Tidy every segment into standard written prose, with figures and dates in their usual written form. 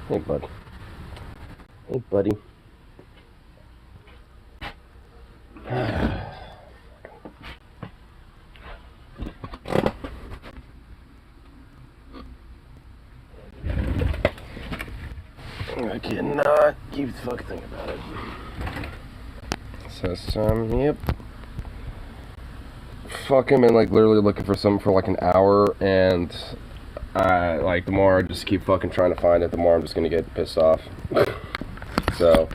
Hey, bud. Hey, buddy. I cannot keep the fucking thing about it. So, yep. Fucking been like literally looking for something for like an hour, and like the more I just keep fucking trying to find it, the more I'm just gonna get pissed off. So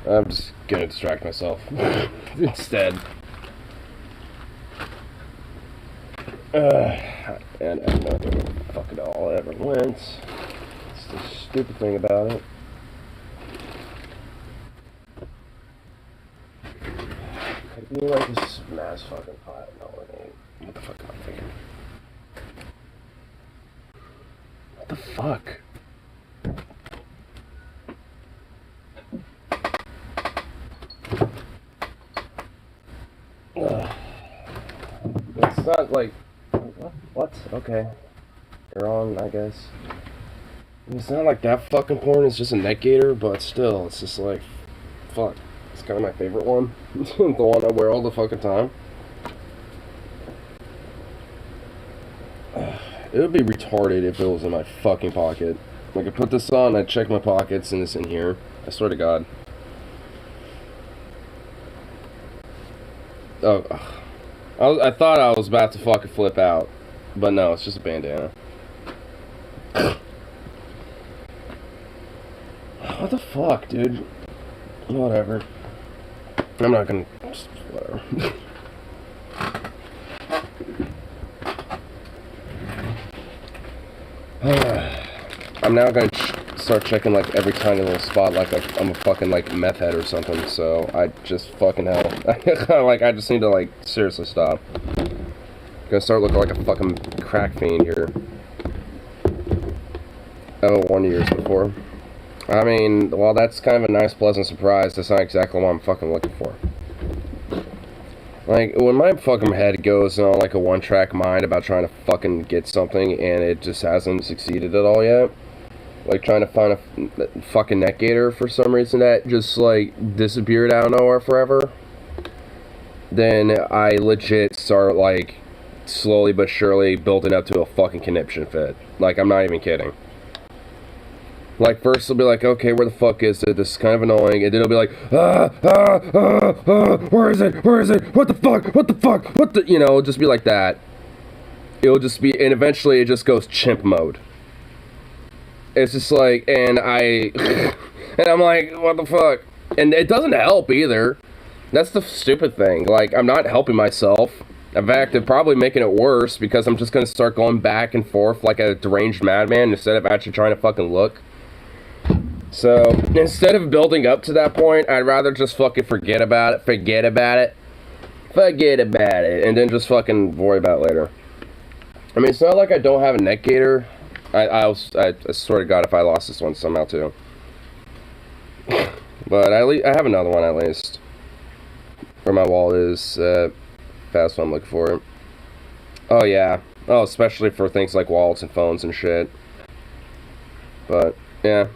I'm just gonna distract myself instead. And I don't know where fuck it all ever went. It's the stupid thing about it. Could be like this mass fucking pot. No, it ain't. What the fuck am I thinking? What the fuck? It's not like... What? Okay. You're on, I guess. It's not like that fucking porn is just a neck gator, but still, it's just like... Fuck. It's kind of my favorite one. The one I wear all the fucking time. It would be retarded if it was in my fucking pocket. Like, I put this on, I check my pockets, and it's in here. I swear to God. Oh, I thought I was about to fucking flip out. But no, it's just a bandana. What the fuck, dude? Whatever. I'm not gonna... Just whatever. I'm now gonna start checking like every tiny little spot like I'm a fucking like meth head or something, so I just fucking hell. Like I just need to like seriously stop. Gonna start looking like a fucking crack fiend here. I haven't worn years before. I mean, well, that's kind of a nice, pleasant surprise. That's not exactly what I'm fucking looking for. Like, when my fucking head goes on, like, a one-track mind about trying to fucking get something, and it just hasn't succeeded at all yet, like, trying to find a fucking neck gator for some reason that just, like, disappeared out of nowhere forever, then I legit start, like, slowly but surely building up to a fucking conniption fit. Like, I'm not even kidding. Like, first it'll be like, okay, where the fuck is it? This is kind of annoying. And then it'll be like, where is it? Where is it? What the fuck? What the fuck? What the, you know, it'll just be like that. It'll just be, and eventually it just goes chimp mode. It's just like, and I'm like, what the fuck? And it doesn't help either. That's the stupid thing. Like, I'm not helping myself. In fact, it's probably making it worse because I'm just going to start going back and forth like a deranged madman instead of actually trying to fucking look. So, instead of building up to that point, I'd rather just fucking forget about it, and then just fucking worry about it later. I mean, it's not like I don't have a neck gator. I swear to God if I lost this one somehow too. But I have another one at least. Where my wallet is, that's what I'm looking for. Oh yeah. Oh, especially for things like wallets and phones and shit. But, yeah.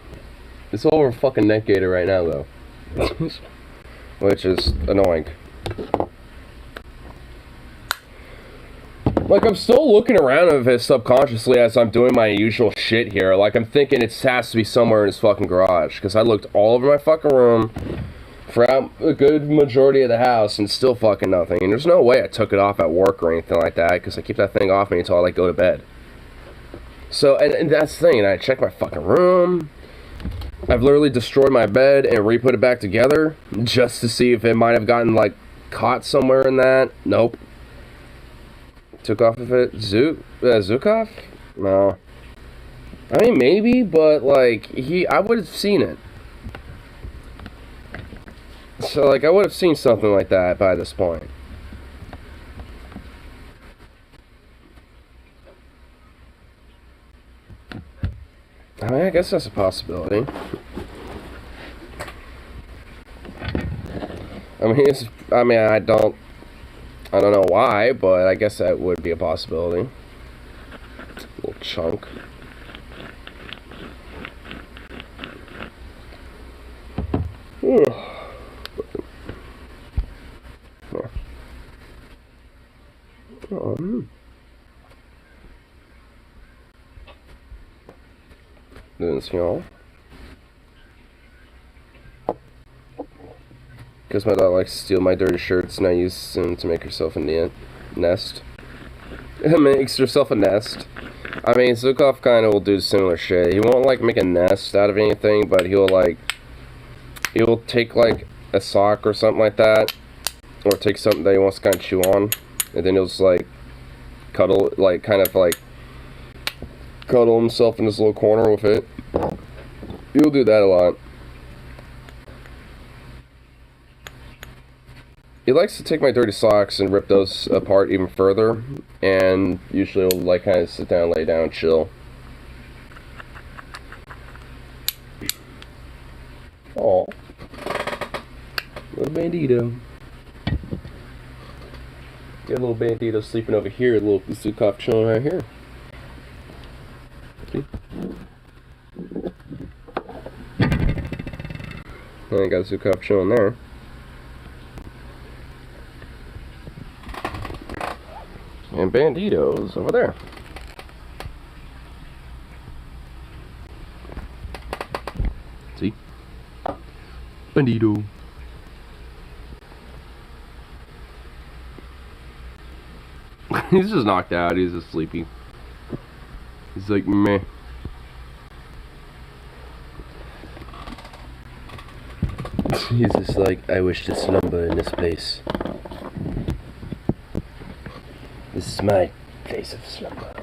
It's all over fucking neck gator right now, though. Which is annoying. Like, I'm still looking around of it subconsciously as I'm doing my usual shit here. Like, I'm thinking it has to be somewhere in his fucking garage. Because I looked all over my fucking room, throughout a good majority of the house, and still fucking nothing. And there's no way I took it off at work or anything like that, because I keep that thing off me until I, like, go to bed. So, and that's the thing, and I check my fucking room. I've literally destroyed my bed and re-put it back together just to see if it might have gotten, like, caught somewhere in that. Nope. Took off of it. Zukov? No. I mean, maybe, but, like, I would have seen it. So, like, I would have seen something like that by this point. I mean, I guess that's a possibility. I don't know why, but I guess that would be a possibility. Little chunk. Doing small. Because my dog likes to steal my dirty shirts and I use them to make herself a nest. Makes herself a nest. I mean, Zukov kind of will do similar shit. He won't, like, make a nest out of anything, but he'll take, like, a sock or something like that, or take something that he wants to kind of chew on, and then he'll just, like, cuddle himself in this little corner with it. He'll do that a lot. He likes to take my dirty socks and rip those apart even further, and usually he'll, like, kind of sit down, lay down, chill. Aw. Little Bandito. Got a little Bandito sleeping over here, a little Zukov chilling right here. See? And I got Zukov chilling there. And Bandito's over there. See? Bandito. He's just knocked out. He's just sleepy. He's like, meh. He's just like, I wish to slumber in this place. This is my place of slumber.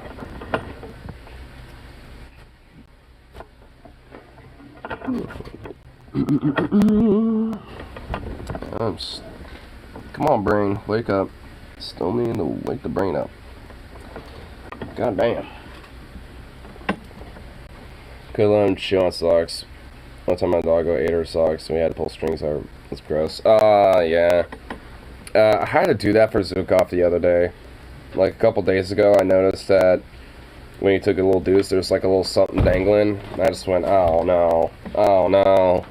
Come on, brain, wake up. Still need to wake the brain up. God damn. Could let him chew on socks. One time my dog ate her socks and we had to pull strings out. It's gross. Yeah. I had to do that for Zukov the other day. Like a couple days ago, I noticed that when he took a little deuce, there's like a little something dangling. And I just went, oh no, oh no.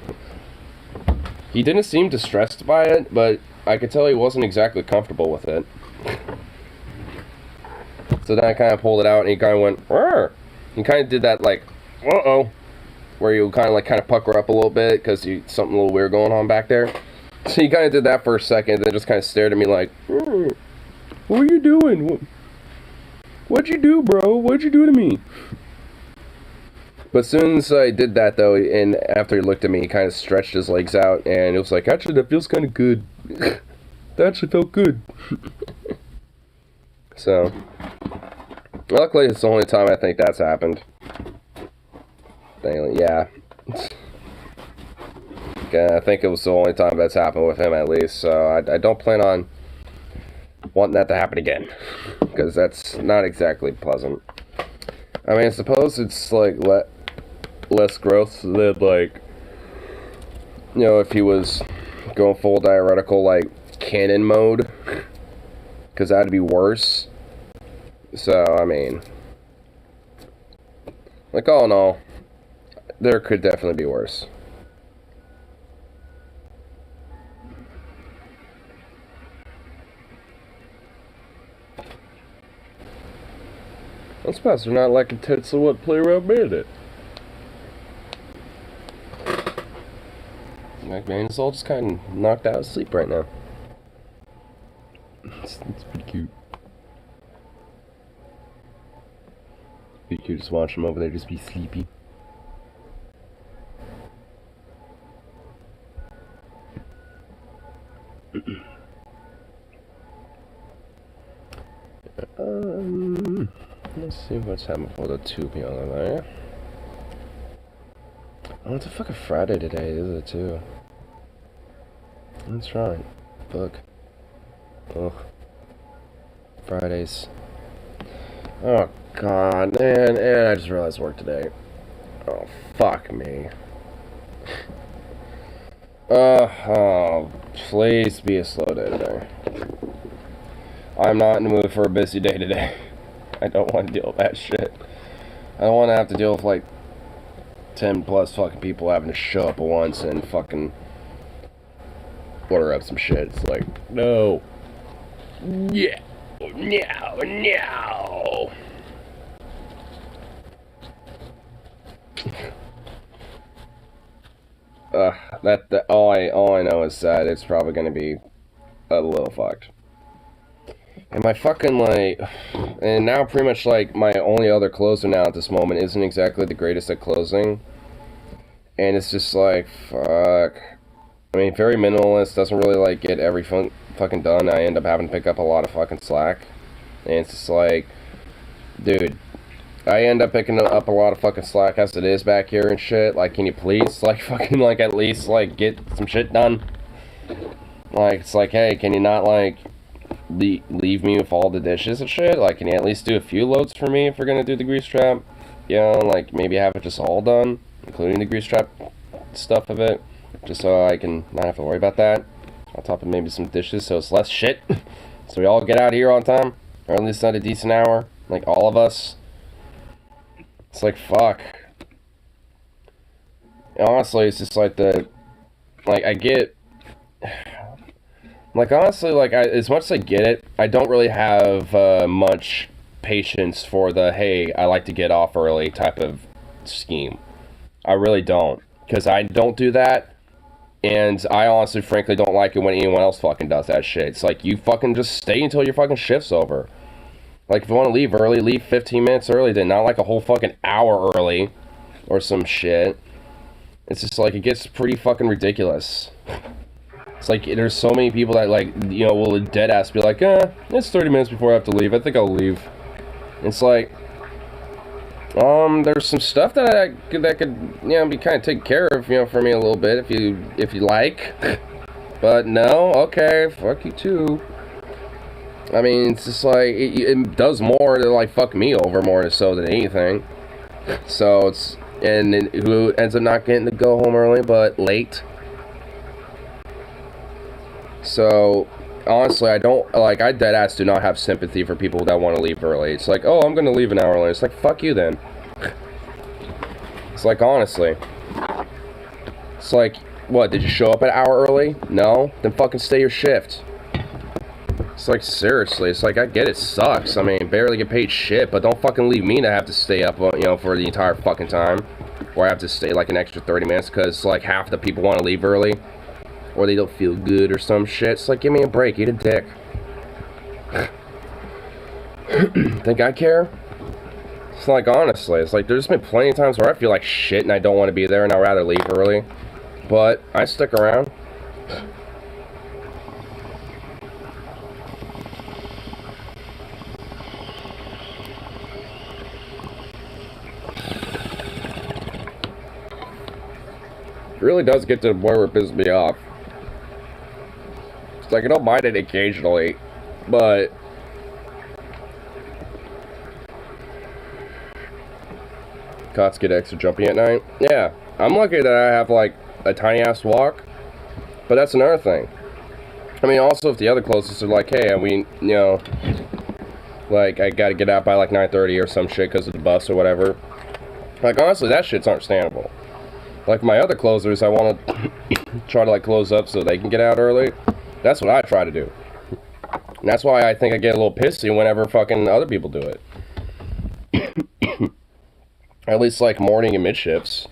He didn't seem distressed by it, but I could tell he wasn't exactly comfortable with it. So then I kind of pulled it out and he kind of went, Rrr! He kind of did that like, uh-oh, where you kind of pucker up a little bit because something a little weird going on back there. So he kind of did that for a second, then just kind of stared at me like, what are you doing? What'd you do, bro? What'd you do to me? But as soon as I did that, though, and after he looked at me, he kind of stretched his legs out, and it was like, actually, that feels kind of good. That actually felt good. So, luckily, it's the only time I think that's happened. Yeah. I think it was the only time that's happened with him, at least, so I don't plan on wanting that to happen again, because that's not exactly pleasant. I mean, I suppose it's like less gross than, like, you know, if he was going full diuretical, like, cannon mode, because that'd be worse. So, I mean, like, all in all, there could definitely be worse. I'm surprised they're not like intense to what Play Around Bandit. Like, man, it's all just kind of knocked out of sleep right now. It's pretty cute. Pretty cute just watch him over there just be sleepy. Let's see what's happening for the 2 p.m. there. Oh, it's a fucking Friday today, is it too? That's right. Fuck. Ugh. Fridays. Oh, God. And I just realized work today. Oh, fuck me. Oh, please be a slow day today. I'm not in the mood for a busy day today. I don't want to deal with that shit. I don't want to have to deal with, like, 10 plus fucking people having to show up at once and fucking order up some shit. It's like, no. Yeah. No, no. All I know is that it's probably gonna be a little fucked. And my fucking, like, and now pretty much, like, my only other closer now at this moment isn't exactly the greatest at closing. And it's just like, fuck. I mean, very minimalist, doesn't really, like, get every fucking done. I end up having to pick up a lot of fucking slack. And it's just like, dude, I end up picking up a lot of fucking slack as it is back here and shit. Like, can you please, like, fucking, like, at least, like, get some shit done? Like, it's like, hey, can you not, like, leave me with all the dishes and shit? Like, can you at least do a few loads for me if we're gonna do the grease trap? You know, like, maybe have it just all done, including the grease trap stuff of it, just so I can not have to worry about that. On top of maybe some dishes, so it's less shit. So we all get out of here on time, or at least at a decent hour, like, all of us. It's like, fuck. And honestly, it's just like I get, like, honestly, like, as much as I get it, I don't really have much patience for the, hey, I like to get off early type of scheme. I really don't, because I don't do that, and I honestly, frankly, don't like it when anyone else fucking does that shit. It's like, you fucking just stay until your fucking shift's over. Like, if you want to leave early, leave 15 minutes early, then not like a whole fucking hour early, or some shit. It's just like, it gets pretty fucking ridiculous. It's like, there's so many people that, like, you know, will dead ass be like, it's 30 minutes before I have to leave, I think I'll leave. It's like, there's some stuff that could, you know, be kind of taken care of, you know, for me a little bit, if you like. But no, okay, fuck you too. I mean, it's just like, it does more to, like, fuck me over more so than anything. So it's, and who ends up not getting to go home early, but late. So, honestly, I don't, like, I deadass do not have sympathy for people that want to leave early. It's like, oh, I'm gonna leave an hour early. It's like, fuck you then. It's like, honestly. It's like, what, did you show up an hour early? No? Then fucking stay your shift. It's like, seriously, it's like, I get it sucks. I mean, barely get paid shit, but don't fucking leave me to have to stay up, you know, for the entire fucking time. Or I have to stay, like, an extra 30 minutes because, like, half the people want to leave early. Or they don't feel good or some shit. It's like, give me a break, eat a dick. Think I care? It's like, honestly, it's like, there's been plenty of times where I feel like shit and I don't want to be there and I'd rather leave early. But I stick around. It really does get to the point where it pisses me off. It's like, I don't mind it occasionally, but cots get extra jumpy at night. Yeah, I'm lucky that I have, like, a tiny ass walk, but that's another thing. I mean, also, if the other closest are like, hey, you know, like, I gotta get out by, like, 9:30 or some shit because of the bus or whatever. Like, honestly, that shit's understandable. Like, my other closers, I want to try to, like, close up so they can get out early. That's what I try to do. And that's why I think I get a little pissy whenever fucking other people do it. At least, like, morning and mid shifts.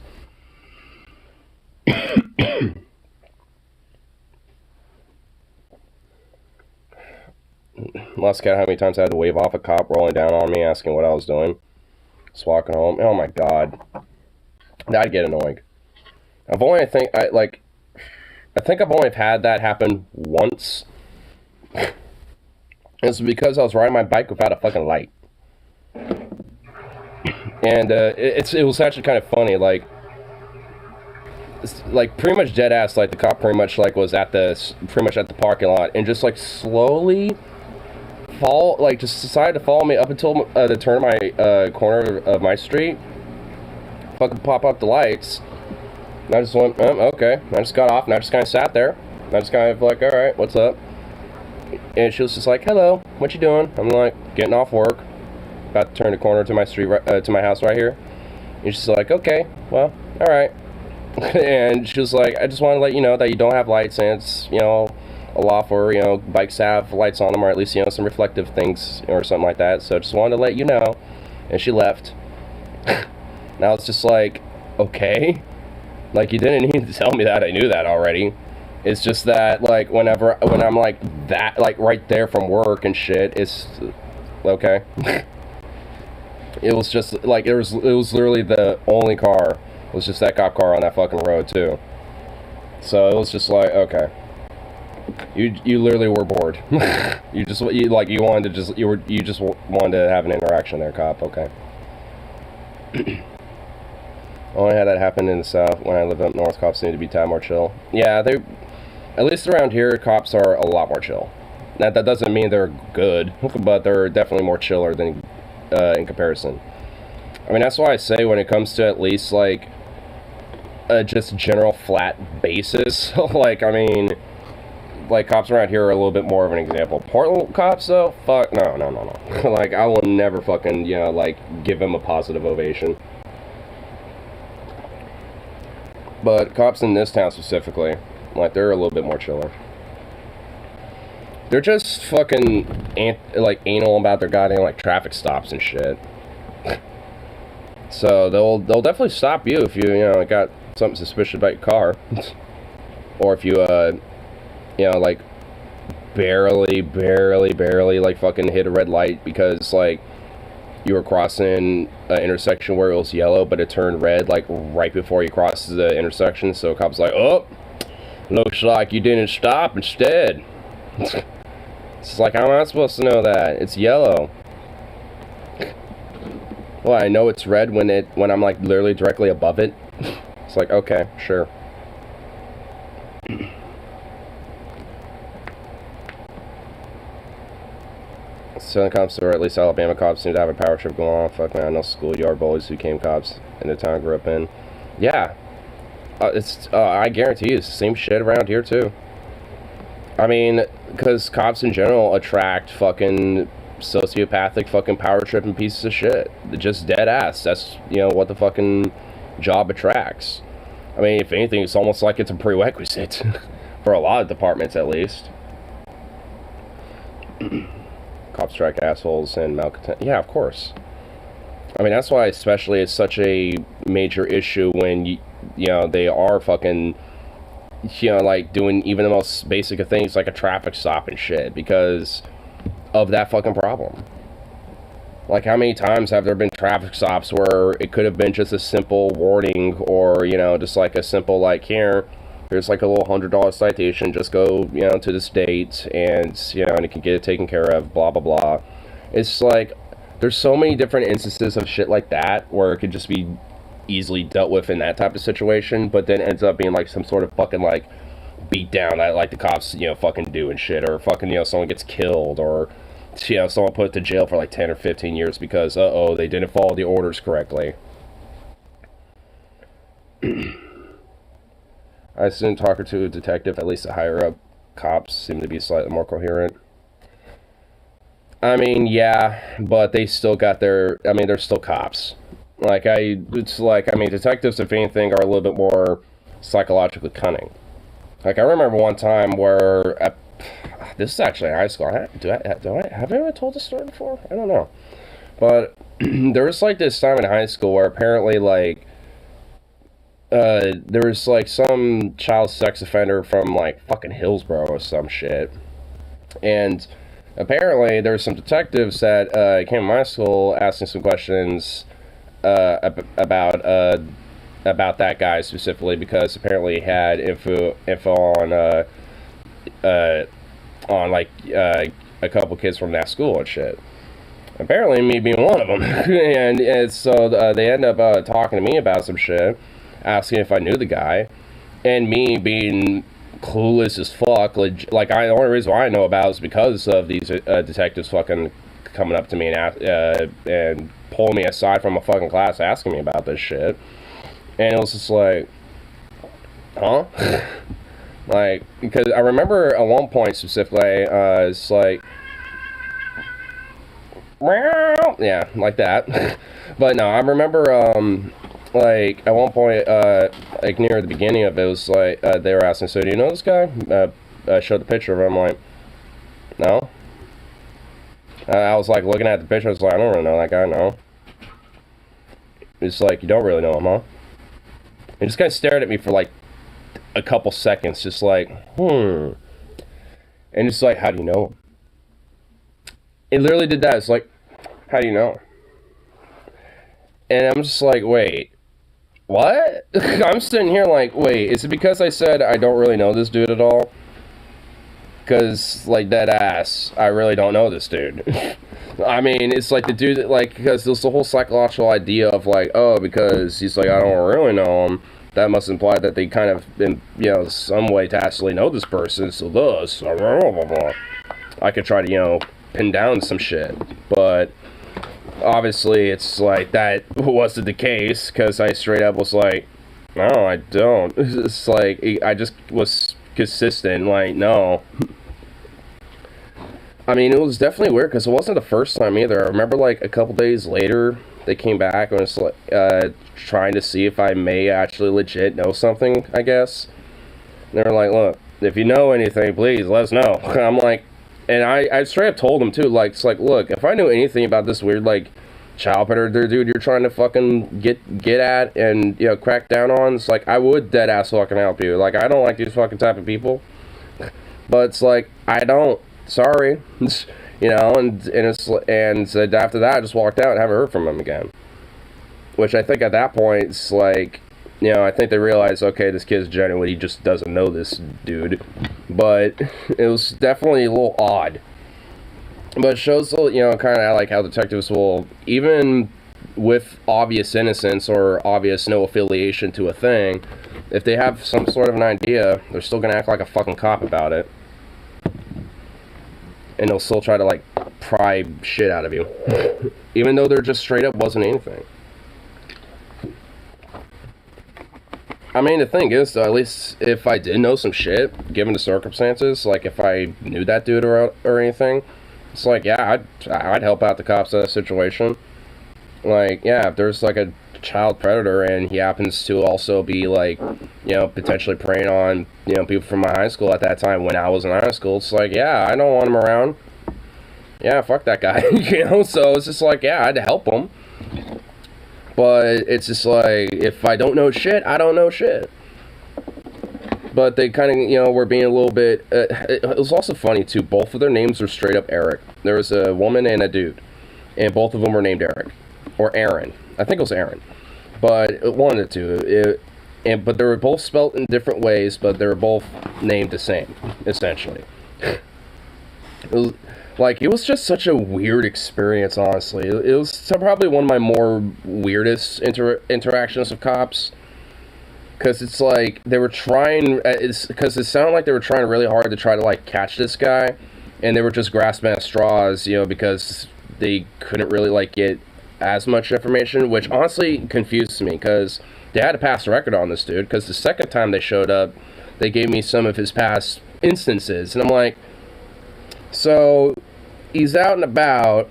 Lost count how many times I had to wave off a cop rolling down on me asking what I was doing. Just walking home. Oh my god. That'd get annoying. I think I've only had that happen once. It's because I was riding my bike without a fucking light. And it was actually kind of funny, like, like pretty much dead ass, like the cop pretty much like was at pretty much at the parking lot and just like slowly just decided to follow me up until the turn of my corner of my street. Fucking pop up the lights. And I just went, okay. And I just got off and I just kind of sat there. And I just kind of like, all right, what's up? And she was just like, hello, what you doing? I'm like, getting off work. About to turn the corner to my street, to my house right here. And she's like, okay, well, all right. And she was like, I just want to let you know that you don't have lights, and it's, you know, a law for, you know, bikes have lights on them, or at least, you know, some reflective things or something like that. So I just wanted to let you know. And she left. Now it's just like, okay. Like, you didn't need to tell me that. I knew that already. It's just that, like, when I'm like that, like right there from work and shit, it's okay. It was just like it was literally the only car. It was just that cop car on that fucking road too. So it was just like, okay. You literally were bored. you wanted to have an interaction there, cop. Okay. Only had that happen in the south. When I lived up north, cops seem to be time more chill. Yeah, they, at least around here, cops are a lot more chill. That doesn't mean they're good, but they're definitely more chiller than in comparison. I mean, that's why I say when it comes to at least like just general flat basis, like, I mean, like, cops around here are a little bit more of an example. Portland cops, though, fuck, no. Like, I will never fucking, you know, like, give them a positive ovation. But cops in this town specifically, like, they're a little bit more chiller. They're just fucking, like, anal about their goddamn, like, traffic stops and shit. So they'll definitely stop you if you know, got something suspicious about your car. Or if you, you know, like, barely, like, fucking hit a red light because, like, you were crossing an intersection where it was yellow, but it turned red, like, right before you crossed the intersection. So the cop's like, oh, looks like you didn't stop instead. It's like, how am I supposed to know that? It's yellow. Well, I know it's red when I'm, like, literally directly above it. It's like, okay, sure. Southern cops, or at least Alabama cops, seem to have a power trip going on. Fuck, man, I know schoolyard bullies who became cops in the town I grew up in. Yeah. I guarantee you, it's the same shit around here, too. I mean, because cops in general attract fucking sociopathic fucking power tripping pieces of shit. They're just dead ass. That's, you know, what the fucking job attracts. I mean, if anything, it's almost like it's a prerequisite. For a lot of departments, at least. Cops strike assholes and malcontent. Yeah, of course. I mean, that's why especially it's such a major issue when, you know, they are fucking, you know, like, doing even the most basic of things like a traffic stop and shit because of that fucking problem. Like, how many times have there been traffic stops where it could have been just a simple warning or, you know, just like a simple, like, here's like a little $100 citation, just go, you know, to the state and, you know, and you can get it taken care of, blah, blah, blah. It's like, there's so many different instances of shit like that where it could just be easily dealt with in that type of situation, but then ends up being like some sort of fucking, like, beat down that, like, the cops, you know, fucking do and shit, or fucking, you know, someone gets killed, or, you know, someone put to jail for like 10 or 15 years because, they didn't follow the orders correctly. I didn't talk to a detective, at least the higher up cops seem to be slightly more coherent. I mean, yeah, but they still got their, I mean, they're still cops. Like, it's like, I mean, detectives, if anything, are a little bit more psychologically cunning. Like, I remember one time where, this is actually in high school. Have I ever told this story before? I don't know. But there was, like, this time in high school where apparently, like, there was, like, some child sex offender from, like, fucking Hillsborough or some shit. And apparently there were some detectives that came to my school asking some questions about that guy specifically because apparently he had info on like a couple kids from that school and shit. Apparently me being one of them. and so they end up talking to me about some shit, asking if I knew the guy. And me being clueless as fuck, like the only reason why I know about it is because of these detectives fucking coming up to me and pulling me aside from a fucking class asking me about this shit. And it was just like, huh? Like, because I remember at one point specifically, it's like, yeah, like that. But no, I remember, like, at one point, like, near the beginning of it, was like, they were asking, so do you know this guy? I showed the picture of him, I'm like, no. I was, like, looking at the picture, I was like, I don't really know that guy, no. It's like, you don't really know him, huh? He just kind of stared at me for, like, a couple seconds, just like, And it's like, how do you know him? It literally did that. It's like, how do you know? And I'm just like, wait, what? I'm sitting here like, wait, is it because I said I don't really know this dude at all? Because, like, dead ass, I really don't know this dude. I mean, it's like the dude that, like, because there's the whole psychological idea of, like, oh, because he's like, I don't really know him. That must imply that they kind of, in, you know, some way tacitly know this person, so thus, I could try to, you know, pin down some shit, but obviously it's like that wasn't the case, because I straight up was like, no, I don't. It's like, I just was consistent, like, no. I mean, it was definitely weird, because it wasn't the first time either. I remember, like, a couple days later, they came back and was like, trying to see if I may actually legit know something, I guess. And they were like, look, if you know anything, please let us know. I'm like, and I straight up told them too, like, it's like, look, if I knew anything about this weird, like, child predator dude you're trying to fucking get at and, you know, crack down on, it's like, I would dead ass fucking help you. Like, I don't like these fucking type of people. But it's like, I don't. Sorry. You know, and after that, I just walked out and haven't heard from him again. Which I think at that point, it's like, you know, I think they realized, okay, this kid's genuine, he just doesn't know this dude. But it was definitely a little odd. But it shows, you know, kind of like how detectives will, even with obvious innocence or obvious no affiliation to a thing, if they have some sort of an idea, they're still going to act like a fucking cop about it. And they'll still try to, like, pry shit out of you. Even though there just straight up wasn't anything. I mean, the thing is, though, at least if I did know some shit, given the circumstances, like, if I knew that dude or anything, it's like, yeah, I'd help out the cops in that situation. Like, yeah, if there's, like, a child predator and he happens to also be, like, you know, potentially preying on, you know, people from my high school at that time when I was in high school, it's like, yeah, I don't want him around. Yeah, fuck that guy. You know, so it's just like, yeah, I'd help him. But it's just like, if I don't know shit, I don't know shit. But they kind of, you know, were being a little bit, it was also funny too, both of their names were straight up Eric. There was a woman and a dude, and both of them were named Eric. Or Aaron. I think it was Aaron. But one of the two. But they were both spelt in different ways, but they were both named the same, essentially. It was just such a weird experience, honestly. It was probably one of my more weirdest interactions with cops. Because it's like, they were trying, because it sounded like they were trying really hard to try to, like, catch this guy. And they were just grasping at straws, you know, because they couldn't really, like, get as much information, which honestly confused me, because they had to pass a record on this dude, because the second time they showed up, they gave me some of his past instances, and I'm like, so he's out and about,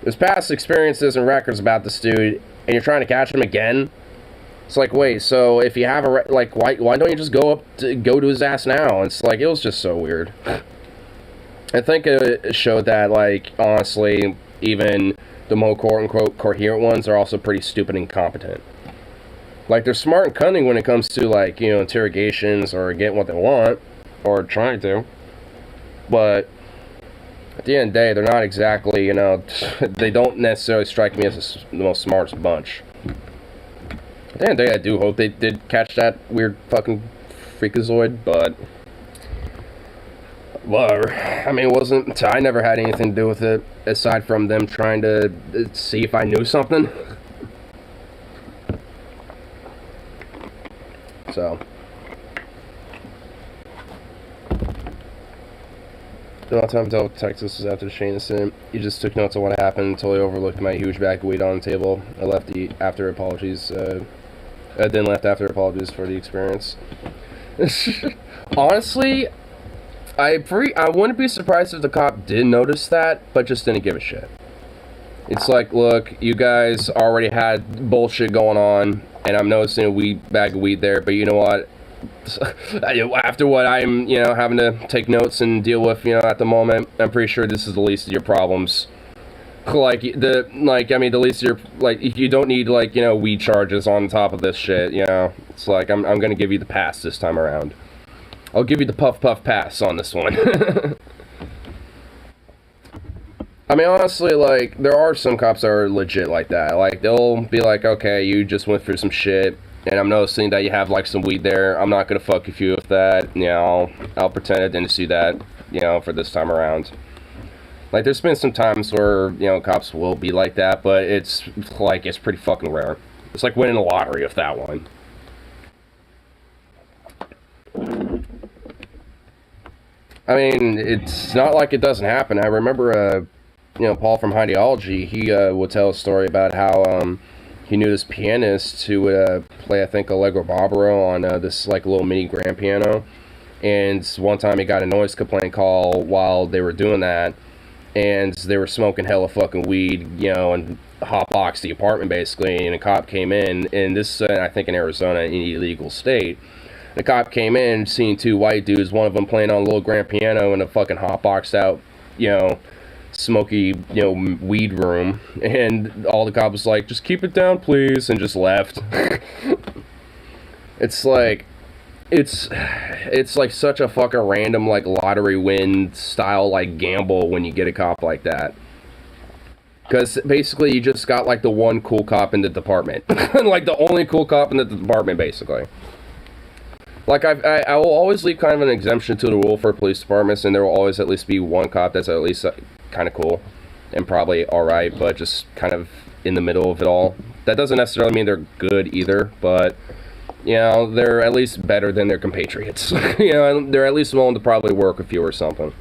there's past experiences and records about this dude, and you're trying to catch him again? It's like, wait, so if you have why don't you just go to his ass now? It's like, it was just so weird. I think it showed that, like, honestly, even the more quote-unquote coherent ones are also pretty stupid and incompetent. Like, they're smart and cunning when it comes to, like, you know, interrogations or getting what they want, or trying to. But at the end of the day, they're not exactly, you know, they don't necessarily strike me as the most smartest bunch. At the end of the day, I do hope they did catch that weird fucking freakazoid, but whatever. I mean, I never had anything to do with it, aside from them trying to see if I knew something. So, The last time I dealt with Texas was after the Shane incident. He just took notes on what happened, totally overlooked my huge bag of weed on the table. I left after apologies. Then left after apologies for the experience. Honestly, I wouldn't be surprised if the cop did notice that, but just didn't give a shit. It's like, look, you guys already had bullshit going on, and I'm noticing a bag of weed there, but you know what? After what I'm, having to take notes and deal with, at the moment, I'm pretty sure this is the least of your problems. The least of your, you don't need, weed charges on top of this shit, It's like, I'm gonna give you the pass this time around. I'll give you the puff pass on this one. I mean, honestly, there are some cops that are legit like that. They'll be like, okay, you just went through some shit, and I'm noticing that you have, some weed there. I'm not gonna fuck with you with that. I'll pretend I didn't see that, for this time around. There's been some times where, cops will be like that, but it's pretty fucking rare. It's like winning the lottery with that one. I mean, it's not like it doesn't happen. I remember, Paul from Ideology, he would tell a story about how he knew this pianist who would play, I think, Allegro Barbaro on this little mini grand piano. And one time he got a noise complaint call while they were doing that, and they were smoking hella fucking weed, and hotboxed the apartment basically. And a cop came in, and this is, I think, in Arizona, an illegal state. The cop came in, seeing two white dudes, one of them playing on a little grand piano in a fucking hotboxed out, smoky, weed room. And all the cop was like, just keep it down, please, and just left. It's like such a fucking random, lottery win style, gamble when you get a cop like that. Because basically you just got, the one cool cop in the department. The only cool cop in the department, basically. I will always leave kind of an exemption to the rule for police departments, and there will always at least be one cop that's at least kind of cool and probably alright, but just kind of in the middle of it all. That doesn't necessarily mean they're good either, but, they're at least better than their compatriots. They're at least willing to probably work with you or something.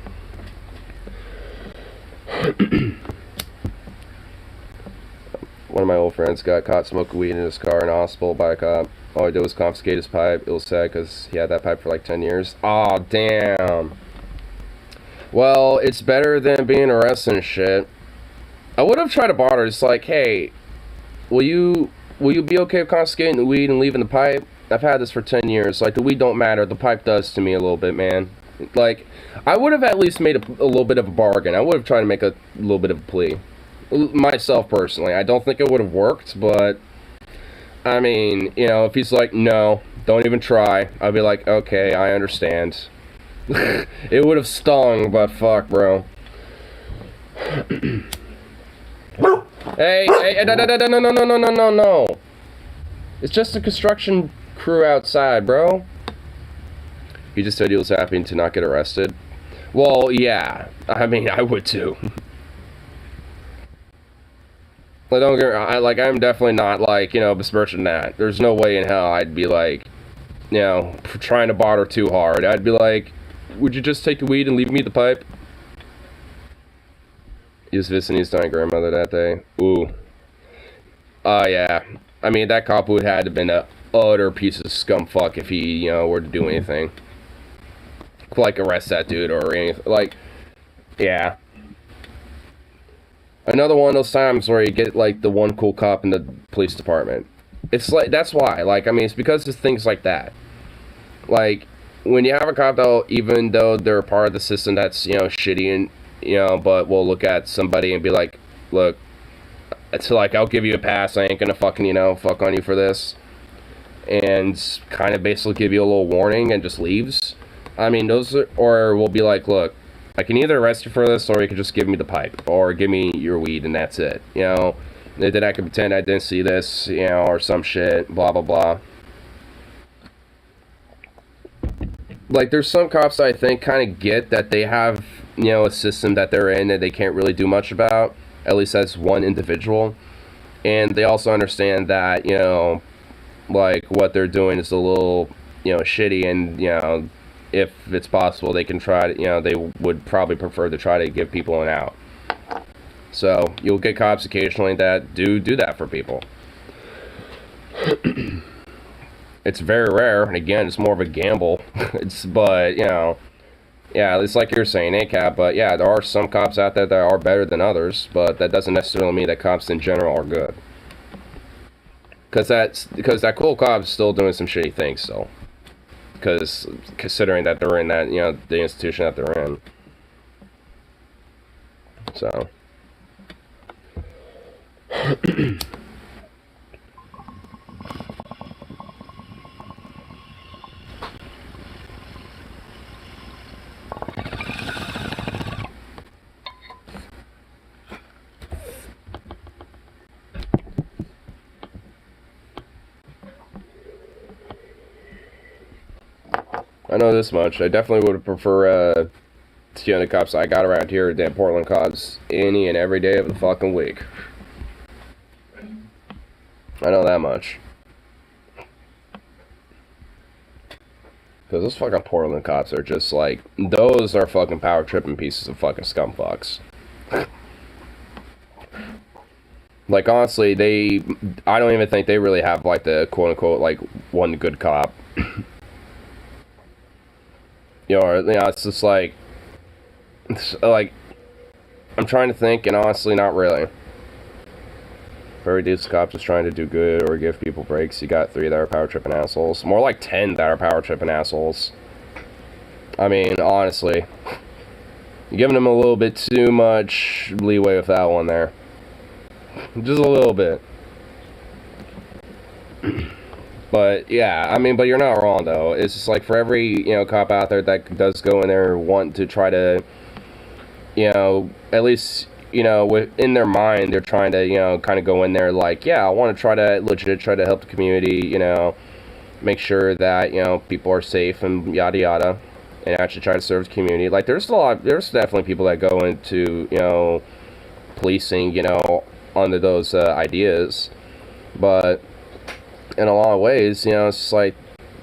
One of my old friends got caught smoking weed in his car in a hospital by a cop. All he did was confiscate his pipe. It was sad because he had that pipe for 10 years. Aw, damn. Well, it's better than being arrested and shit. I would have tried to barter. It's like, hey, will you be okay with confiscating the weed and leaving the pipe? I've had this for 10 years. The weed don't matter. The pipe does to me a little bit, man. I would have at least made a little bit of a bargain. I would have tried to make a little bit of a plea. Myself, personally. I don't think it would have worked, but... I mean, if he's like, no, don't even try, I'd be like, okay, I understand. It would have stung, but fuck, bro. Hey, no. It's just a construction crew outside, bro. He just said he was happy to not get arrested. Well, yeah. I mean, I would too. Don't get me, I'm definitely not, besmirching that. There's no way in hell I'd be, trying to barter too hard. I'd be like, would you just take the weed and leave me the pipe? He was visiting his dying grandmother that day. Ooh. Yeah. I mean, that cop would have had to been a utter piece of scumfuck if he, were to do anything. Arrest that dude or anything. Yeah. Another one of those times where you get, the one cool cop in the police department. It's that's why. I mean, it's because of things like that. When you have a cop, though, even though they're a part of the system that's, shitty and, but we'll look at somebody and be like, look, it's I'll give you a pass. I ain't gonna fucking, fuck on you for this. And kind of basically give you a little warning and just leaves. I mean, or we'll be like, look, I can either arrest you for this, or you can just give me the pipe, or give me your weed, and that's it, Then I can pretend I didn't see this, or some shit, blah, blah, blah. There's some cops I think kind of get that they have, a system that they're in that they can't really do much about, at least as one individual. And they also understand that, what they're doing is a little, shitty, and, if it's possible, they can try to, they would probably prefer to try to give people an out. So you'll get cops occasionally that do that for people. It's very rare, and again, it's more of a gamble. But yeah, it's like you're saying, ACAB. But yeah, there are some cops out there that are better than others, but that doesn't necessarily mean that cops in general are good. Because that cool cop's still doing some shitty things still. Because considering that they're in that, the institution that they're in. So. I know this much. I definitely would prefer the cops I got around here than Portland cops any and every day of the fucking week. I know that much. Because those fucking Portland cops are just like, those are fucking power tripping pieces of fucking scum fucks. Like, honestly, I don't even think they really have, like, the quote-unquote, like, one good cop. It's just like, I'm trying to think, and honestly, not really. Very decent cops is trying to do good or give people breaks. You got 3 that are power tripping assholes. More like 10 that are power tripping assholes. I mean, honestly, you're giving them a little bit too much leeway with that one there. Just a little bit. But yeah, I mean, but you're not wrong though. It's just like for every cop out there that does go in there and want to try to at least in their mind they're trying to kind of go in there like, yeah, I want to try to legit try to help the community, make sure that people are safe and yada yada, and actually try to serve the community. Like there's definitely people that go into policing under those ideas, but in a lot of ways, it's just like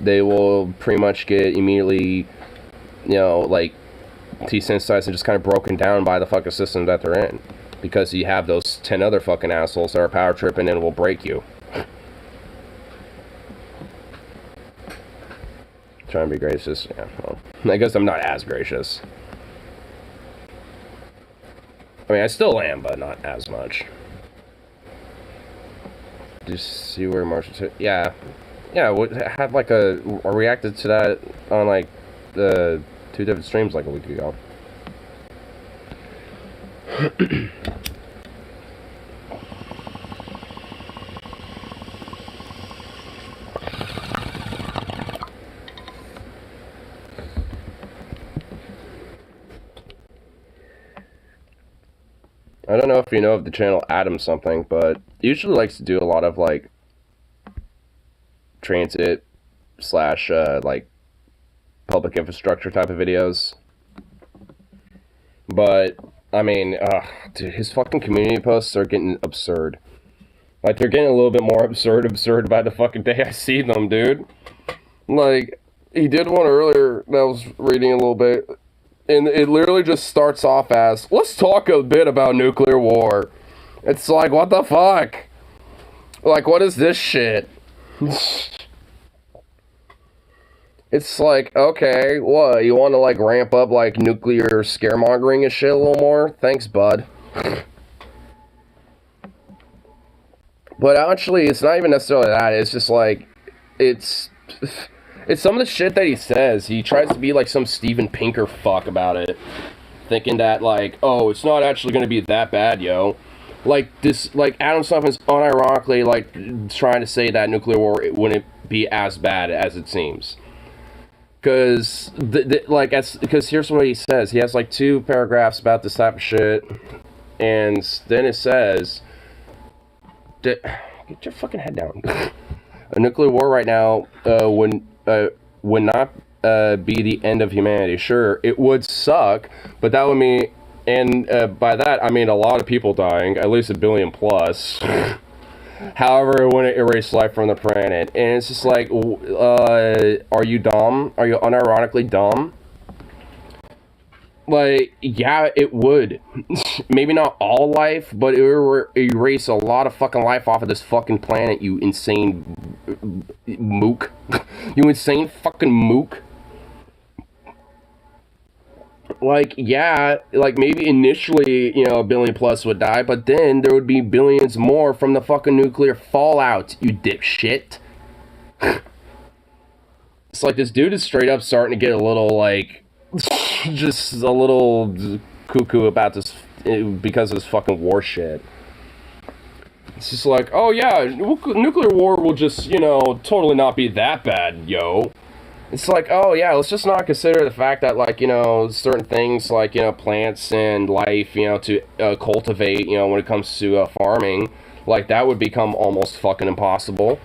they will pretty much get immediately, like desensitized and just kind of broken down by the fucking system that they're in, because you have those 10 other fucking assholes that are power tripping and will break you. Trying to be gracious, yeah. Well, I guess I'm not as gracious. I mean, I still am, but not as much. Just see where Marshall took. Yeah, had like I reacted to that on like the 2 different streams like a week ago. I don't know if you know of the channel Adam something, but he usually likes to do a lot of like transit / like public infrastructure type of videos. But I mean, dude, his fucking community posts are getting absurd. Like they're getting a little bit more absurd by the fucking day I see them, dude. Like he did one earlier that I was reading a little bit. And it literally just starts off as, let's talk a bit about nuclear war. It's like, what the fuck? Like, what is this shit? It's like, okay, what? You want to, like, ramp up, like, nuclear scaremongering and shit a little more? Thanks, bud. But actually, it's not even necessarily that. It's just, like, it's some of the shit that he says. He tries to be like some Steven Pinker fuck about it, thinking that like, oh, it's not actually going to be that bad, yo. Like this, like Adam Stuff is unironically like trying to say that nuclear war wouldn't be as bad as it seems. Because because here's what he says. He has like 2 paragraphs about this type of shit, and then it says, get your fucking head down. A nuclear war right now would not be the end of humanity. Sure, it would suck, but that would mean, and by that I mean a lot of people dying, at least 1 billion plus. However, it wouldn't erase life from the planet. And it's just like, are you dumb? Are you unironically dumb? Like, yeah, it would. Maybe not all life, but it would erase a lot of fucking life off of this fucking planet, you insane mook. You insane fucking mook. Like, yeah, like maybe initially, you know, a billion plus would die, but then there would be billions more from the fucking nuclear fallout, you dipshit. It's like this dude is straight up starting to get a little, like, just a little cuckoo about this because of this fucking war shit. It's just like, oh yeah, nuclear war will just, you know, totally not be that bad, yo. It's like, oh yeah, let's just not consider the fact that, like, you know, certain things like, you know, plants and life, you know, to cultivate, you know, when it comes to farming, like, that would become almost fucking impossible.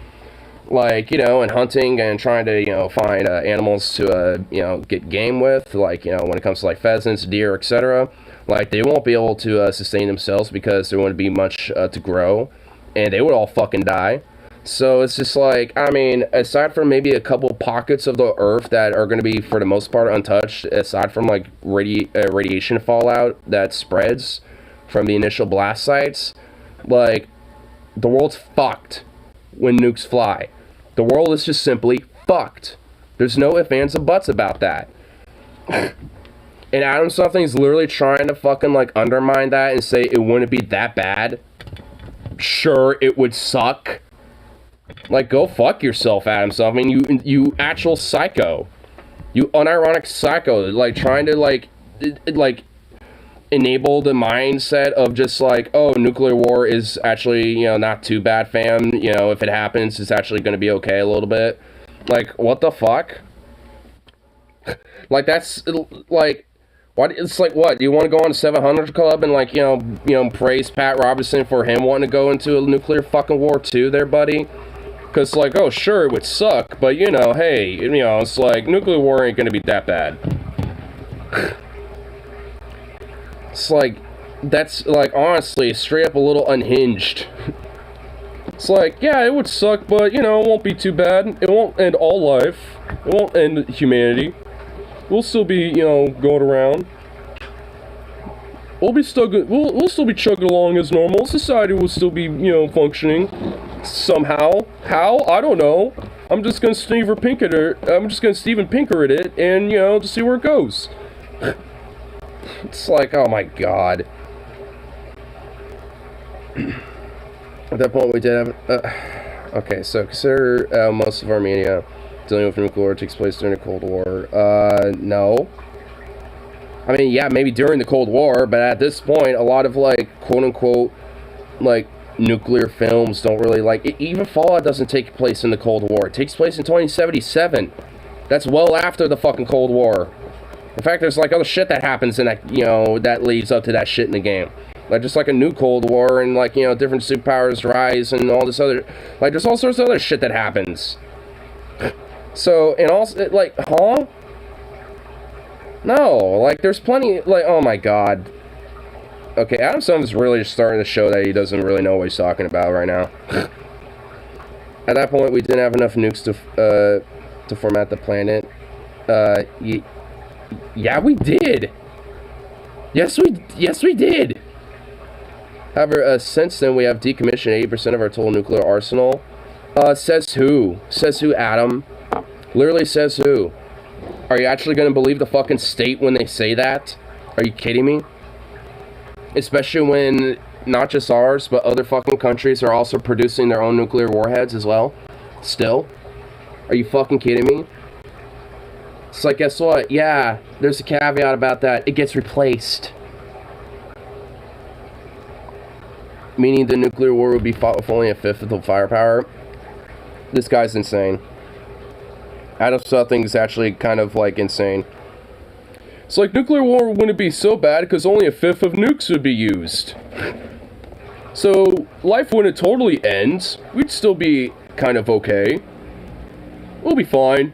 Like, you know, and hunting and trying to, you know, find animals to, you know, get game with, like, you know, when it comes to, like, pheasants, deer, etc., like, they won't be able to sustain themselves because there wouldn't be much to grow, and they would all fucking die. So it's just like, I mean, aside from maybe a couple pockets of the Earth that are going to be, for the most part, untouched, aside from, like, radiation fallout that spreads from the initial blast sites, like, the world's fucked when nukes fly. The world is just simply fucked. There's no ifs, ands, and buts about that. And Adam Something's literally trying to fucking, like, undermine that and say it wouldn't be that bad. Sure, it would suck. Like, go fuck yourself, Adam Something. You actual psycho. You unironic psycho. Like, trying to, like, enable the mindset of just, like, oh, nuclear war is actually, you know, not too bad, fam. You know, if it happens, it's actually going to be okay a little bit. Like, what the fuck? Like, that's, like, what? It's like, what? You want to go on a 700 Club and, like, you know, praise Pat Robertson for him wanting to go into a nuclear fucking war too there, buddy? Because, like, oh, sure, it would suck, but, you know, hey, you know, it's like, nuclear war ain't gonna be that bad. It's like, that's, like, honestly, straight up a little unhinged. It's like, yeah, it would suck, but, you know, it won't be too bad. It won't end all life. It won't end humanity. We'll still be, you know, going around. We'll still be chugging along as normal. Society will still be, you know, functioning somehow. How? I don't know. I'm just gonna Steven Pinker it, and, you know, to see where it goes. It's like, oh my god. At that point, we did have. Okay, so consider most of Armenia dealing with nuclear war takes place during the Cold War. No. I mean, yeah, maybe during the Cold War, but at this point, a lot of, like, quote-unquote, like, nuclear films don't really, like, even Fallout doesn't take place in the Cold War. It takes place in 2077. That's well after the fucking Cold War. In fact, there's, like, other shit that happens in that, you know, that leads up to that shit in the game. Like, just like a new Cold War and, like, you know, different superpowers rise and all this other, like, there's all sorts of other shit that happens. So, and also, like, huh? No, like, there's plenty, like, oh my god. Okay, Adam Something's really just starting to show that he doesn't really know what he's talking about right now. At that point, we didn't have enough nukes to format the planet. Yeah, we did! Yes, we did! However, since then, we have decommissioned 80% of our total nuclear arsenal. Says who? Says who, Adam? Literally says who? Are you actually going to believe the fucking state when they say that? Are you kidding me? Especially when not just ours, but other fucking countries are also producing their own nuclear warheads as well. Still? Are you fucking kidding me? It's like, guess what? Yeah, there's a caveat about that. It gets replaced. Meaning the nuclear war would be fought with only a fifth of the firepower. This guy's insane. Adam Something is actually kind of, like, insane. It's like, nuclear war wouldn't be so bad because only a fifth of nukes would be used. So, life wouldn't totally end. We'd still be kind of okay. We'll be fine.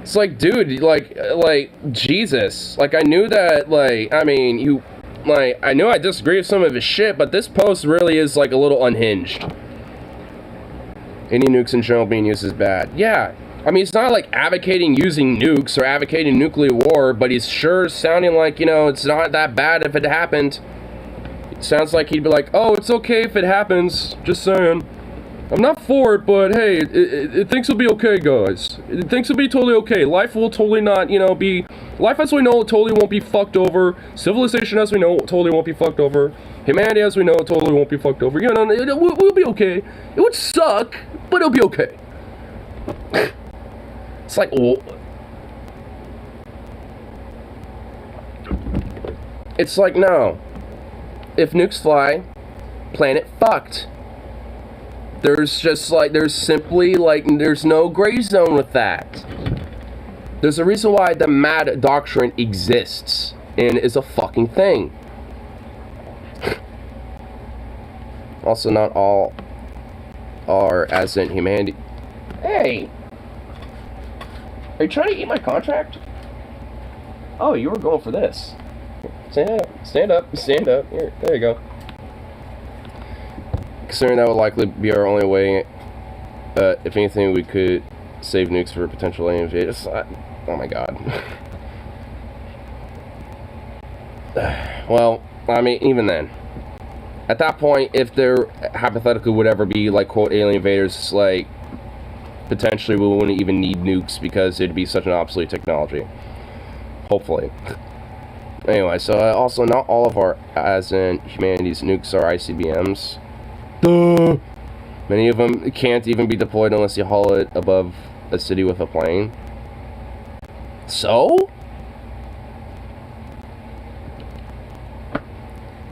It's like, dude, like, Jesus. Like, I knew that, like, I mean, I know I disagree with some of his shit, but this post really is, like, a little unhinged. Any nukes in general being used is bad. Yeah. I mean, it's not like advocating using nukes or advocating nuclear war, but he's sure sounding like, you know, it's not that bad if it happened. It sounds like he'd be like, oh, it's okay if it happens. Just saying. I'm not for it, but hey, it thinks it'll be okay, guys. It thinks it'll be totally okay. Life will totally not, you know, be... Life as we know it totally won't be fucked over. Civilization as we know it totally won't be fucked over. Humanity as we know it totally won't be fucked over. You know, we'll be okay. It would suck, but it'll be okay. It's like... It's like, no. If nukes fly, planet fucked. There's just like, there's simply like, there's no gray zone with that. There's a reason why the MAD doctrine exists and is a fucking thing. Also, not all are as in humanity. Hey! Are you trying to eat my contract? Oh, you were going for this. Stand up, stand up, stand up. Here, there you go. Considering that would likely be our only way, if anything, we could save nukes for potential alien invaders. Oh my god. Well, I mean, even then. At that point, if there hypothetically would ever be, like, quote, alien invaders, like, potentially we wouldn't even need nukes because it'd be such an obsolete technology. Hopefully. Anyway, so also not all of our, as in humanity's nukes are ICBMs. Duh. Many of them can't even be deployed unless you haul it above a city with a plane. So?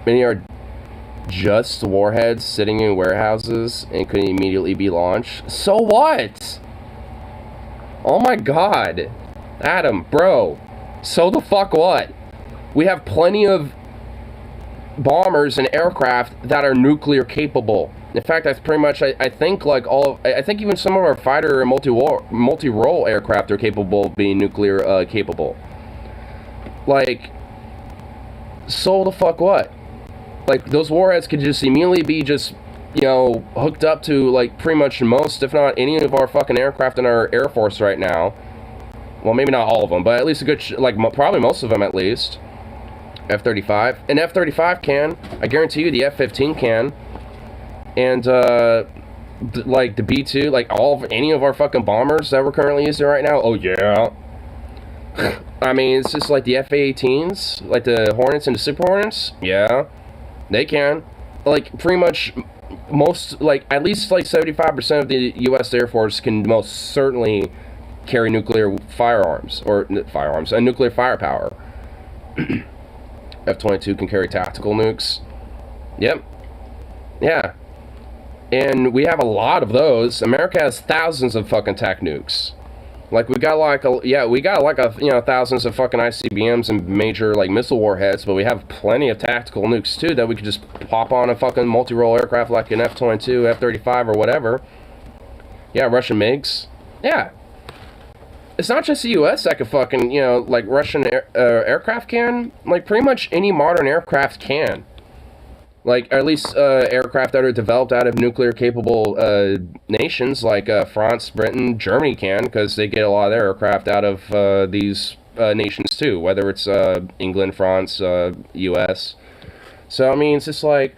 Many are just warheads sitting in warehouses and could immediately be launched. So what? Oh my god. Adam, bro. So the fuck what? We have plenty of bombers and aircraft that are nuclear capable. In fact, that's pretty much, I think, like I think even some of our fighter and multi-role aircraft are capable of being nuclear capable. Like, so the fuck what? Like, those warheads could just immediately be just, you know, hooked up to, like, pretty much most, if not any of our fucking aircraft in our Air Force right now. Well, maybe not all of them, but at least a good, like, probably most of them at least. F-35. And F-35 can. I guarantee you the F-15 can. And, like, the B-2, like, any of our fucking bombers that we're currently using right now, oh, yeah. I mean, it's just like the F-18s, like the Hornets and the Super Hornets, yeah. They can. Like, pretty much most, like, at least, like, 75% of the U.S. Air Force can most certainly carry nuclear firearms, or firearms, and nuclear firepower. F-22 can carry tactical nukes. Yep. Yeah. And we have a lot of those. America has thousands of fucking TAC nukes. Like, we got like you know, thousands of fucking ICBMs and major, like, missile warheads, but we have plenty of tactical nukes, too, that we could just pop on a fucking multi-role aircraft like an F-22, F-35, or whatever. Yeah, Russian MiGs. Yeah. It's not just the U.S. that can fucking, you know, like, Russian aircraft can. Like, pretty much any modern aircraft can. Like, at least aircraft that are developed out of nuclear-capable nations, like France, Britain, Germany can, because they get a lot of their aircraft out of these nations, too, whether it's England, France, U.S. So, I mean, it's just like,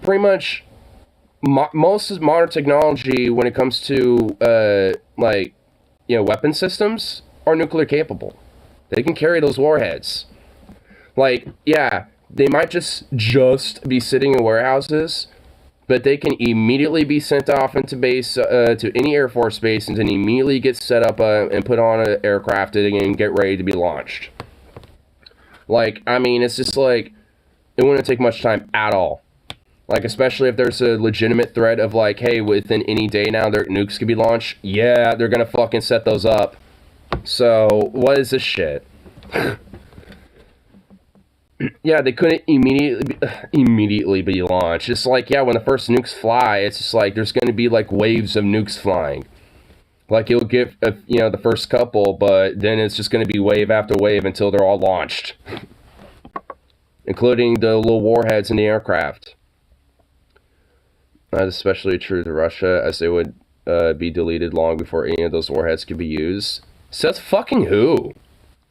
pretty much, most modern technology, when it comes to, like, you know, weapon systems, are nuclear-capable. They can carry those warheads. Like, yeah, they might just be sitting in warehouses, but they can immediately be sent off into base, to any Air Force base, and then immediately get set up and put on an aircraft and get ready to be launched. Like, I mean, it's just like, it wouldn't take much time at all. Like, especially if there's a legitimate threat of, like, hey, within any day now, their nukes could be launched. Yeah, they're gonna fucking set those up. So, what is this shit? Yeah, they couldn't immediately be launched. It's like, yeah, when the first nukes fly, it's just like, there's gonna be, like, waves of nukes flying. Like, you'll get, you know, the first couple, but then it's just gonna be wave after wave until they're all launched. Including the little warheads in the aircraft. That's especially true to Russia, as they would be deleted long before any of those warheads could be used. Says fucking who?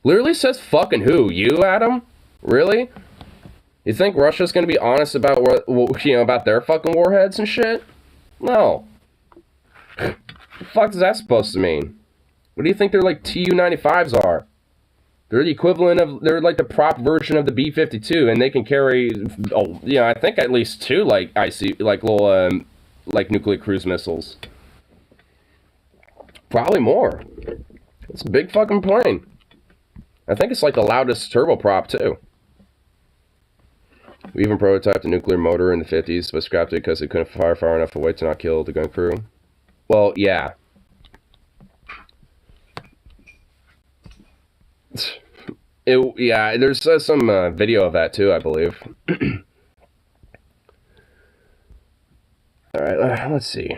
Literally says fucking who? You, Adam? Really? You think Russia's gonna be honest about about their fucking warheads and shit? No. What the fuck is that supposed to mean? What do you think their like Tu-95s are? They're the equivalent of, they're like the prop version of the B-52, and they can carry, I think at least 2 like little like nuclear cruise missiles. Probably more. It's a big fucking plane. I think it's like the loudest turboprop too. We even prototyped a nuclear motor in the 50s, but scrapped it because it couldn't fire far enough away to not kill the gun crew. Well, yeah. There's some video of that too, I believe. Alright, let's see.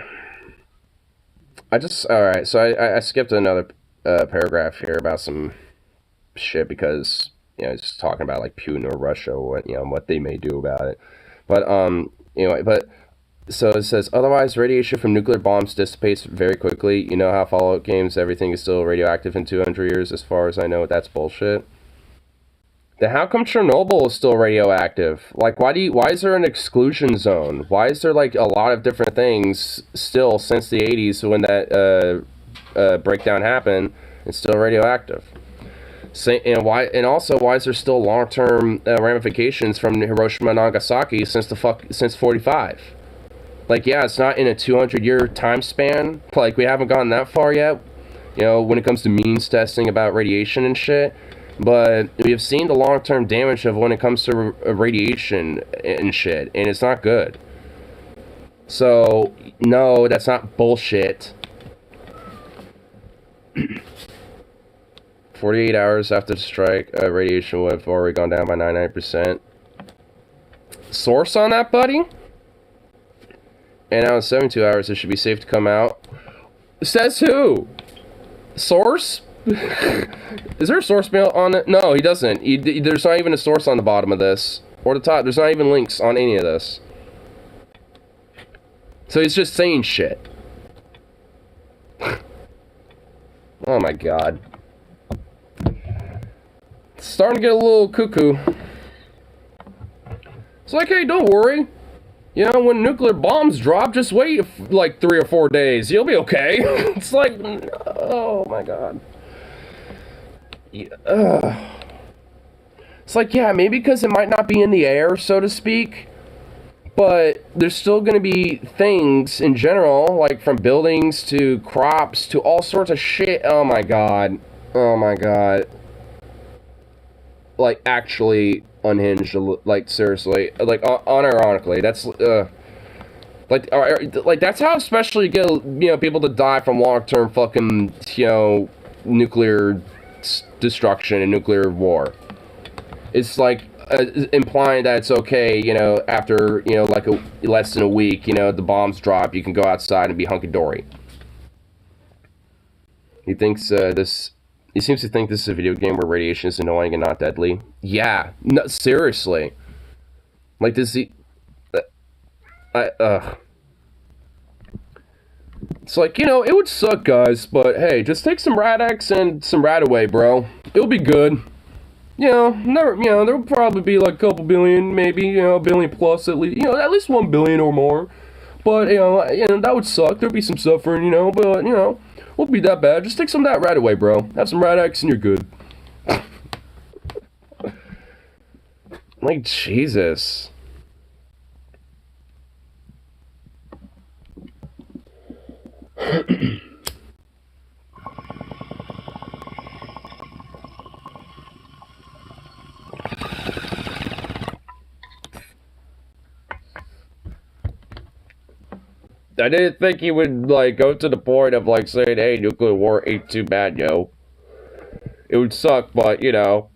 Alright, so I skipped another paragraph here about some shit because, it's talking about like Putin or Russia, or what they may do about it. But, so it says, otherwise, radiation from nuclear bombs dissipates very quickly. You know how Fallout games, everything is still radioactive in 200 years? As far as I know, that's bullshit. Then how come Chernobyl is still radioactive? Like, why is there an exclusion zone? Why is there, like, a lot of different things still since the 80s when that breakdown happened, it's still radioactive? And also, why is there still long-term ramifications from Hiroshima and Nagasaki since 45? Like, yeah, it's not in a 200-year time span. Like, we haven't gotten that far yet, when it comes to means testing about radiation and shit. But we have seen the long-term damage of when it comes to radiation and shit, and it's not good. So, no, that's not bullshit. 48 hours after the strike, radiation would have already gone down by 99%. Source on that, buddy? And now in 72 hours, it should be safe to come out. Says who? Source? Is there a source mail on it? No, he doesn't. There's not even a source on the bottom of this. Or the top. There's not even links on any of this. So he's just saying shit. Oh my god. It's starting to get a little cuckoo. It's like, hey, don't worry. When nuclear bombs drop, just wait like 3 or 4 days. You'll be okay. It's like, oh my god. Yeah, it's like, yeah, maybe because it might not be in the air, so to speak. But there's still going to be things in general, like from buildings to crops to all sorts of shit. Oh my god. Oh my god. Like, actually unhinged, like, seriously, like, unironically, that's, like, that's how especially you get, people to die from long-term fucking, nuclear destruction and nuclear war. It's, like, implying that it's okay, after, like, less than a week, the bombs drop, you can go outside and be hunky-dory. He thinks, He seems to think this is a video game where radiation is annoying and not deadly. Yeah, no, seriously. Like, does he... It's like, it would suck, guys, but hey, just take some Rad-X and some Radaway, bro. It'll be good. There'll probably be like a couple billion, maybe, a billion plus at least, at least 1 billion or more. But, that would suck. There'd be some suffering, but, won't be that bad. Just take some of that Radaway, bro. Have some Rad-X and you're good. Like, Jesus. I didn't think he would, like, go to the point of, like, saying, hey, nuclear war ain't too bad, yo. It would suck, but,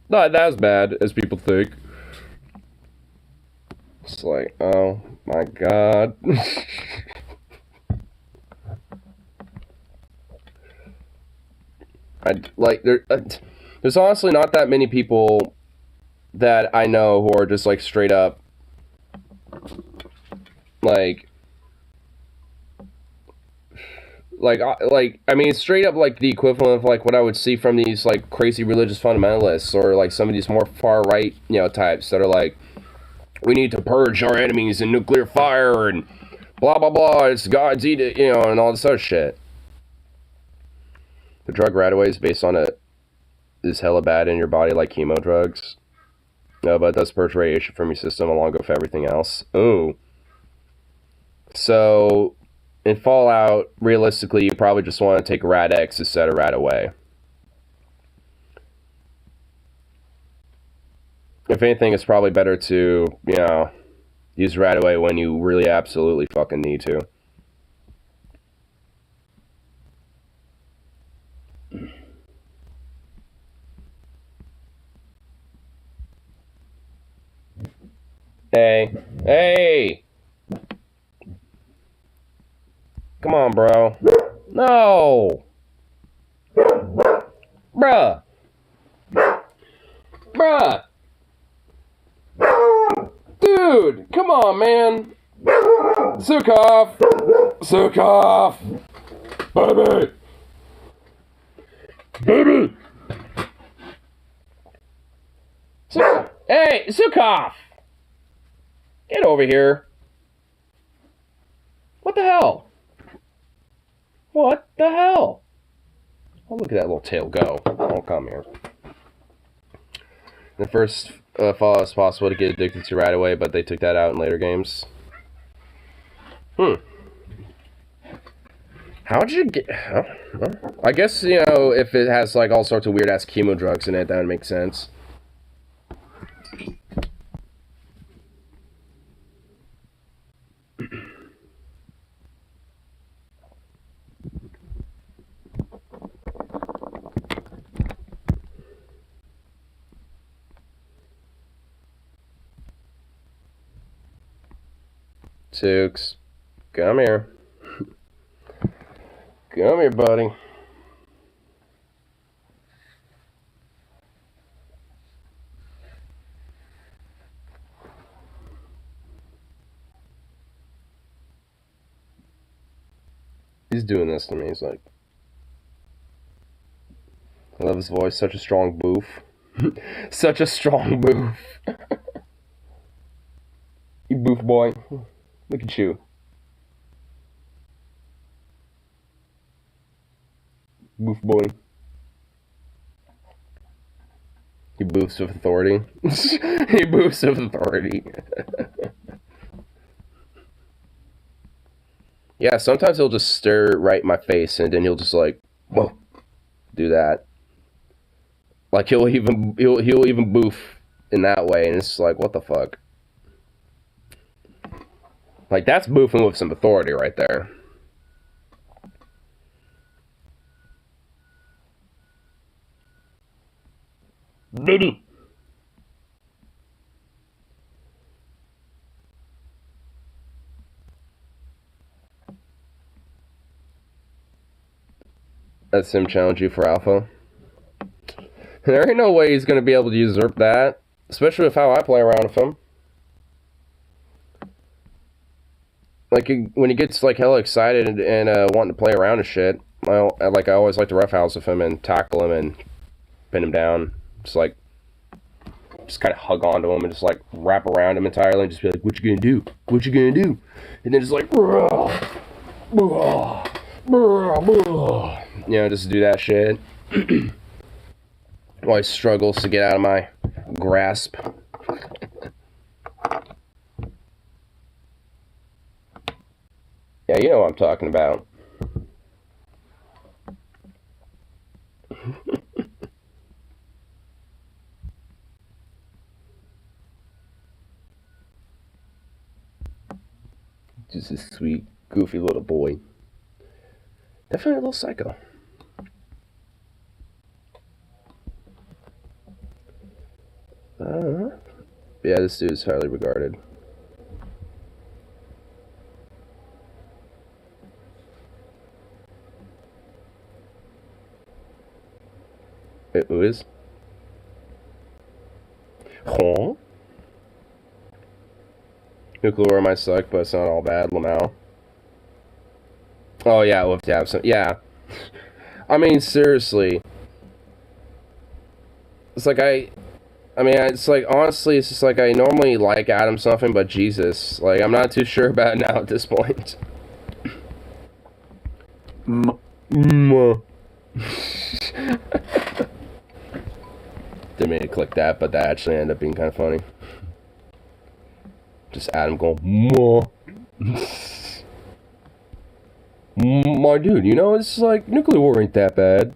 not as bad as people think. It's like, oh, my god. There's honestly not that many people that I know who are just, like, straight up, I mean, it's straight up like the equivalent of like what I would see from these like crazy religious fundamentalists or like some of these more far right, types that are like, we need to purge our enemies in nuclear fire and blah blah blah. It's God's edict, and all this other shit. The drug Radaway is based on is hella bad in your body like chemo drugs. No, but it does purge radiation from your system along with everything else. Ooh. So, in Fallout, realistically, you probably just want to take Rad-X instead of Radaway. If anything, it's probably better to, use Radaway when you really absolutely fucking need to. Hey! Come on, bro. No! Bruh! Dude, come on, man! Zukov! Baby! Hey, Zukov! Get over here. What the hell? What the hell? Oh, look at that little tail go. Oh, come here. The first Fallout is possible to get addicted to right away, but they took that out in later games. How'd you get... Well, I guess, if it has, like, all sorts of weird-ass chemo drugs in it, that would make sense. Six. Come here. Come here, buddy. He's doing this to me. He's like, I love his voice. Such a strong boof. Such a strong boof. You boof boy. Look at you. Boof boy. He boofs with authority. He boofs with authority. Yeah, sometimes he'll just stare right in my face and then he'll just like, whoa, do that. Like he'll even boof in that way, and it's like, what the fuck? Like that's boofing with some authority right there. Baby. That's him challenge you for alpha. There ain't no way he's gonna be able to usurp that, especially with how I play around with him. Like when he gets like hella excited and wanting to play around and shit, I always like to roughhouse with him and tackle him and pin him down. Just kind of hug onto him and just like wrap around him entirely and just be like, "What you gonna do? What you gonna do?" And then just like, just do that shit. While he struggles to get out of my grasp. Yeah, you know what I'm talking about. Just a sweet, goofy little boy. Definitely a little psycho. Yeah, this dude is highly regarded. Wait, who is? Huh? Nuclear might suck, but it's not all bad, Lamau. Oh yeah, we'll have to have some. Yeah, I mean seriously, it's like I mean, it's like honestly, it's just like I normally like Adam something, but Jesus, like I'm not too sure about it now at this point. Didn't mean to click that, but that actually ended up being kind of funny. Just Adam going, "Mwah." My dude, you know, it's like nuclear war ain't that bad.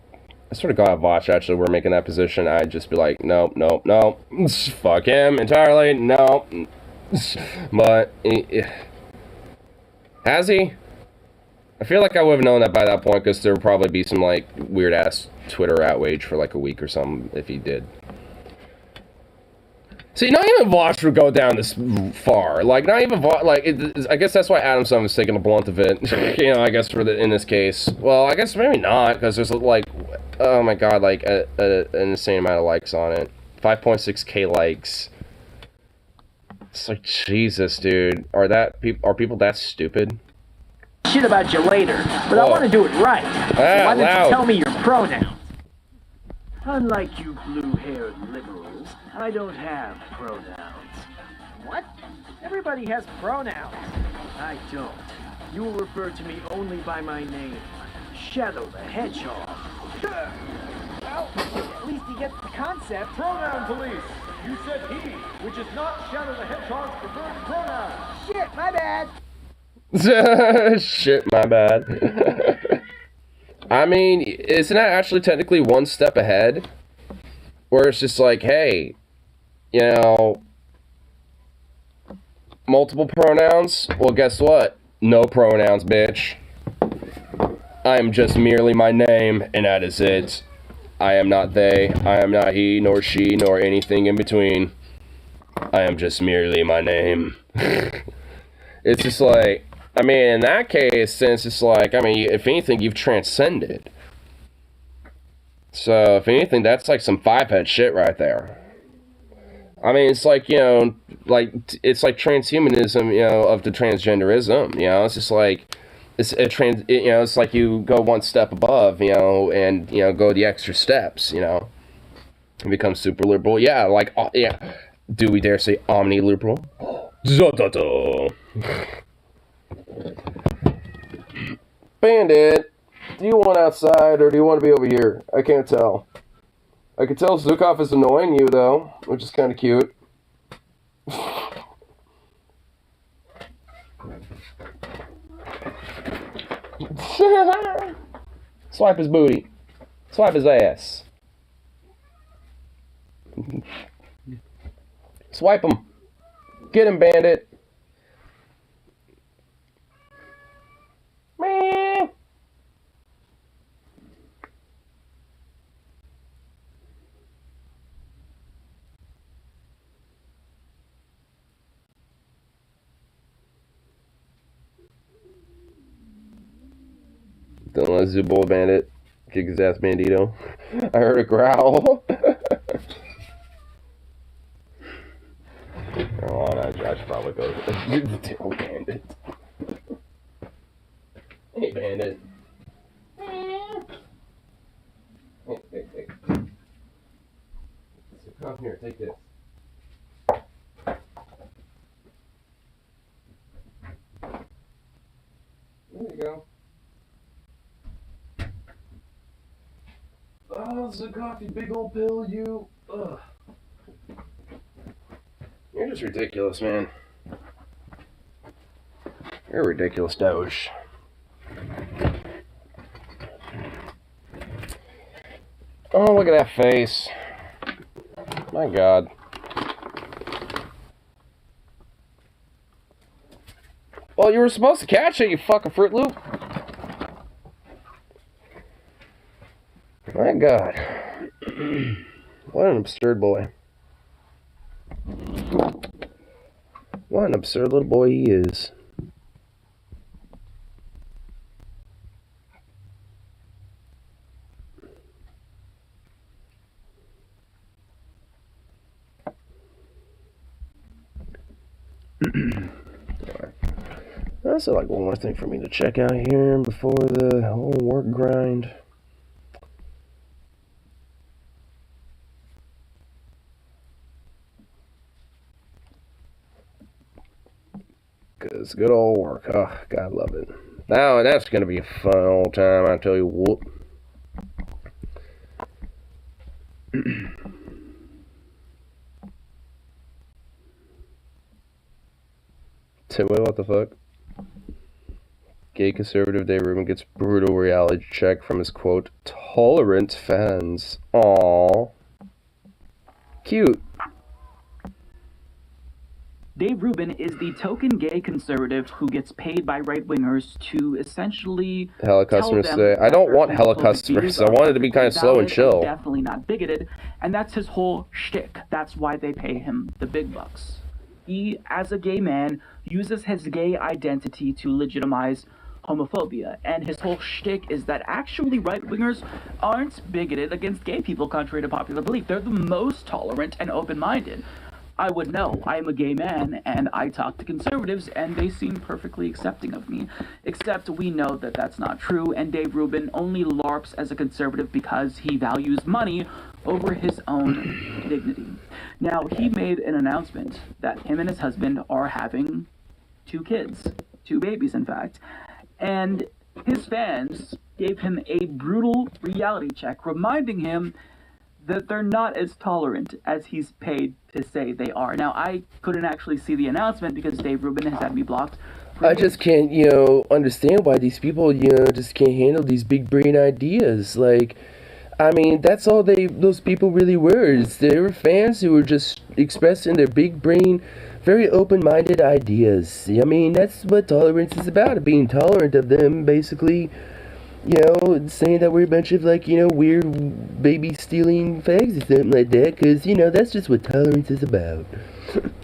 I sort of got a watch actually we're making that position. I'd just be like, nope, nope, nope. Fuck him entirely, no. But has he? I feel like I would have known that by that point because there would probably be some like weird ass Twitter outrage for like a week or something if he did. See, not even Vosh would go down this far. Like, not even Vosh, like, I guess that's why Adamson was taking the blunt of it. You know, I guess in this case. Well, I guess maybe not, because there's, like, oh my god, like, an insane amount of likes on it. 5.6k likes. It's like, Jesus, dude. Are people that stupid? Shit about you later, but I want to do it right. So why don't you tell me your pronouns? Unlike you blue-haired liberals, I don't have pronouns. What? Everybody has pronouns. I don't. You will refer to me only by my name, Shadow the Hedgehog. Well, at least he gets the concept. Pronoun police! You said he, which is not Shadow the Hedgehog's preferred pronoun. Shit, my bad. Shit, my bad. I mean, isn't that actually technically one step ahead? Where it's just like, hey, you know, multiple pronouns? Well, guess what? No pronouns, bitch. I am just merely my name, and that is it. I am not they, I am not he, nor she, nor anything in between. I am just merely my name. It's just like, I mean, in that case, since it's like, I mean, if anything, you've transcended. So, if anything, that's like some five-head shit right there. I mean, it's like, you know, like, it's like transhumanism, you know, of the transgenderism, you know, it's just like, you know, it's like you go one step above, you know, and, you know, go the extra steps, you know, and become super liberal. Yeah, like, yeah, do we dare say omni-liberal? Bandit, do you want outside or do you want to be over here? I can't tell. I can tell Zukov is annoying you though, which is kind of cute. Swipe his booty. Swipe his ass. Swipe him. Get him, Bandit. Man. Don't let Zubul Bandit kick his ass, Bandito. I heard a growl. Oh, I should probably go to Bandit. Hey, Bandit. Hey. Come here, take this. There you go. Oh, Zukov, you big old pill, you. Ugh. You're just ridiculous, man. You're a ridiculous doge. Oh, look at that face. My God. Well, you were supposed to catch it, you fucking Fruit Loop. My God. What an absurd boy. What an absurd little boy he is. That's like one more thing for me to check out here before the whole work grind. Cause good old work. Oh, God, love it. Now that's gonna be a fun old time, I tell you what. Tim, what the fuck? Gay conservative Dave Rubin gets brutal reality check from his quote tolerant fans. Aww. Cute. Dave Rubin is the token gay conservative who gets paid by right-wingers to essentially hella customers today. I don't want hella customers. I wanted to be kind of slow and chill. Definitely not bigoted, and that's his whole shtick. That's why they pay him the big bucks. He, as a gay man, uses his gay identity to legitimize homophobia, and his whole shtick is that actually right-wingers aren't bigoted against gay people, contrary to popular belief. They're the most tolerant and open-minded. I would know. I am a gay man, and I talk to conservatives, and they seem perfectly accepting of me. Except we know that that's not true, and Dave Rubin only LARPs as a conservative because he values money over his own dignity. Now, he made an announcement that him and his husband are having 2 kids. 2 babies, in fact. And his fans gave him a brutal reality check, reminding him that they're not as tolerant as he's paid to say they are. Now, I couldn't actually see the announcement because Dave Rubin has had me blocked. I just can't, understand why these people, just can't handle these big brain ideas. Like, I mean, that's all those people really were. They were fans who were just expressing their big brain, very open-minded ideas. I mean, that's what tolerance is about, being tolerant of them, basically. Saying that we're a bunch of, weird baby-stealing fags or something like that, because, that's just what tolerance is about.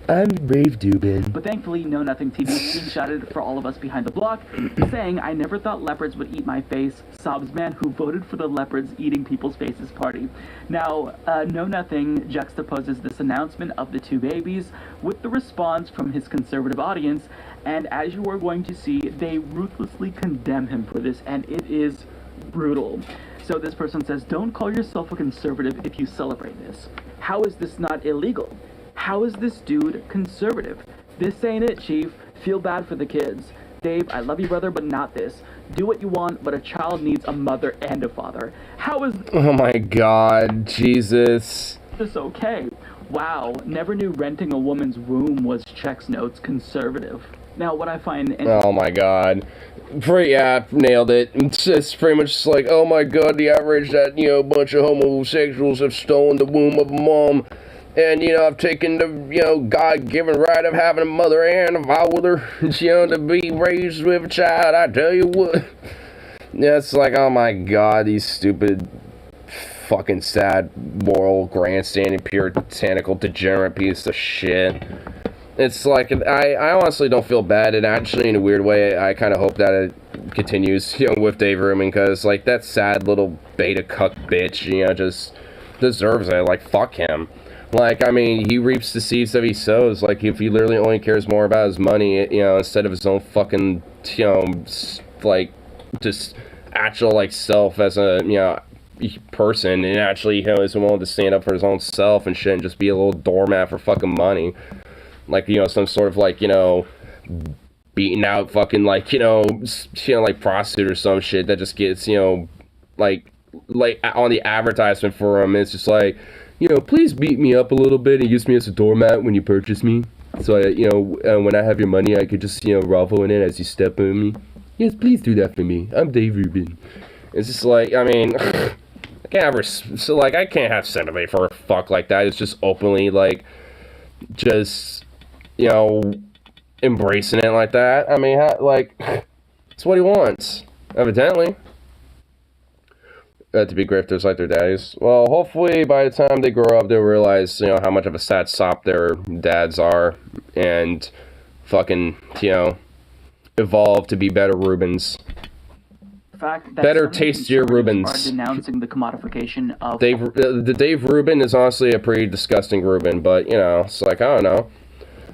I'm Brave Dubin. But thankfully, Know Nothing TV screenshotted for all of us behind the block, saying, I never thought leopards would eat my face, sobs man who voted for the leopards eating people's faces party. Now, Know Nothing juxtaposes this announcement of the 2 babies with the response from his conservative audience, and as you are going to see, they ruthlessly condemn him for this, and it is brutal. So this person says, don't call yourself a conservative if you celebrate this. How is this not illegal? How is this dude conservative? This ain't it, Chief. Feel bad for the kids. Dave, I love you, brother, but not this. Do what you want, but a child needs a mother and a father. How is... Oh my God, Jesus. This okay? Wow, never knew renting a woman's womb was checks notes conservative. Now, what I find... Oh my God. Yeah, nailed it. It's pretty much just like, oh my God, the outrage that, a bunch of homosexuals have stolen the womb of a mom. And, I've taken the, God-given right of having a mother and a father, to be raised with a child. I tell you what. Yeah, it's like, oh my God, these stupid, fucking sad, moral, grandstanding, puritanical, degenerate piece of shit. It's like, I honestly don't feel bad, and actually, in a weird way, I kind of hope that it continues, with Dave Rubin, because, that sad little beta cuck bitch, just deserves it. Like, fuck him. I mean, he reaps the seeds that he sows. If he literally only cares more about his money, instead of his own fucking, just actual, self as a, person, and actually, isn't willing to stand up for his own self and shit and just be a little doormat for fucking money. Some sort of, beaten out fucking, prostitute or some shit that just gets, on the advertisement for him, it's just like, please beat me up a little bit and use me as a doormat when you purchase me. So, when I have your money, I could just, grovel in it as you step on me. Yes, please do that for me. I'm Dave Rubin. It's just like, I mean, I can't have sympathy for a fuck like that. It's just openly, just, embracing it like that. I mean, it's what he wants, evidently. To be grifters like their daddies. Well, hopefully by the time they grow up, they'll realize, how much of a sad sop their dads are, and fucking, evolve to be better Rubens. Better, tastier Rubens. Are denouncing the commodification of... The Dave Rubin is honestly a pretty disgusting Rubin, but, it's like, I don't know.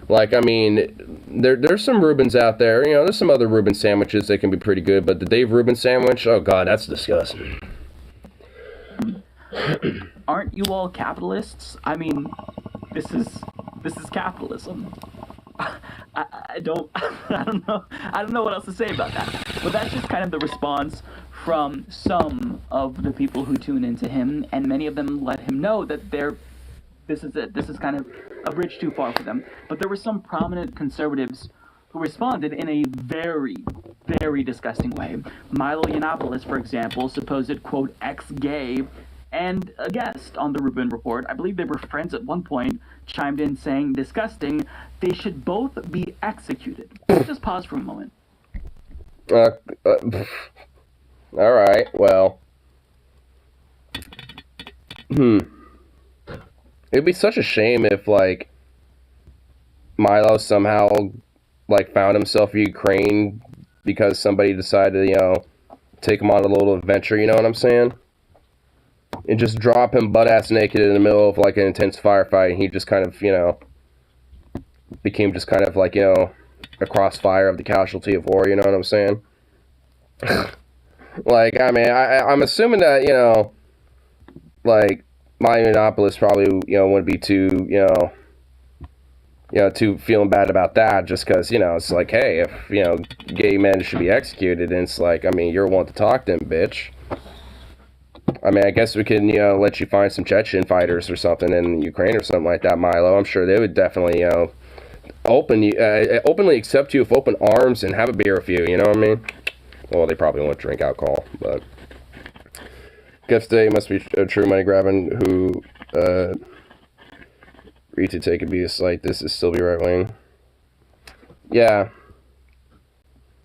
Like, I mean, there's some Reubens out there. You know, there's some other Reuben sandwiches that can be pretty good, but the Dave Rubin sandwich, oh god, that's disgusting. Aren't you all capitalists? I mean, this is capitalism. I don't know what else to say about that. But that's just kind of the response from some of the people who tune into him, and many of them let him know that this is it. This is kind of a bridge too far for them. But there were some prominent conservatives who responded in a very, very disgusting way. Milo Yiannopoulos, for example, supposed, quote, ex-gay, and a guest on the Rubin Report, I believe they were friends at one point, chimed in saying, disgusting, they should both be executed. Just pause for a moment. Alright, well. It'd be such a shame if, like, Milo somehow, like, found himself in Ukraine because somebody decided to, you know, take him on a little adventure, you know what I'm saying? And just drop him butt-ass naked in the middle of, like, an intense firefight, and he just kind of, you know, became just kind of, like, you know, a crossfire of the casualty of war, you know what I'm saying? Like, I mean, I'm assuming that, you know, like, Milo Yiannopoulos probably, you know, wouldn't be too, you know, too feeling bad about that, just because, you know, it's like, hey, if, you know, gay men should be executed, and it's like, I mean, you're one to talk to him, bitch. I mean, I guess we can, you know, let you find some Chechen fighters or something in Ukraine or something like that, Milo. I'm sure they would definitely, you know, openly accept you with open arms and have a beer with you, you know what I mean? Well, they probably won't drink alcohol, but... Gift Day must be a true money grabbing who agreed to take a beat like this is still be right wing. Yeah.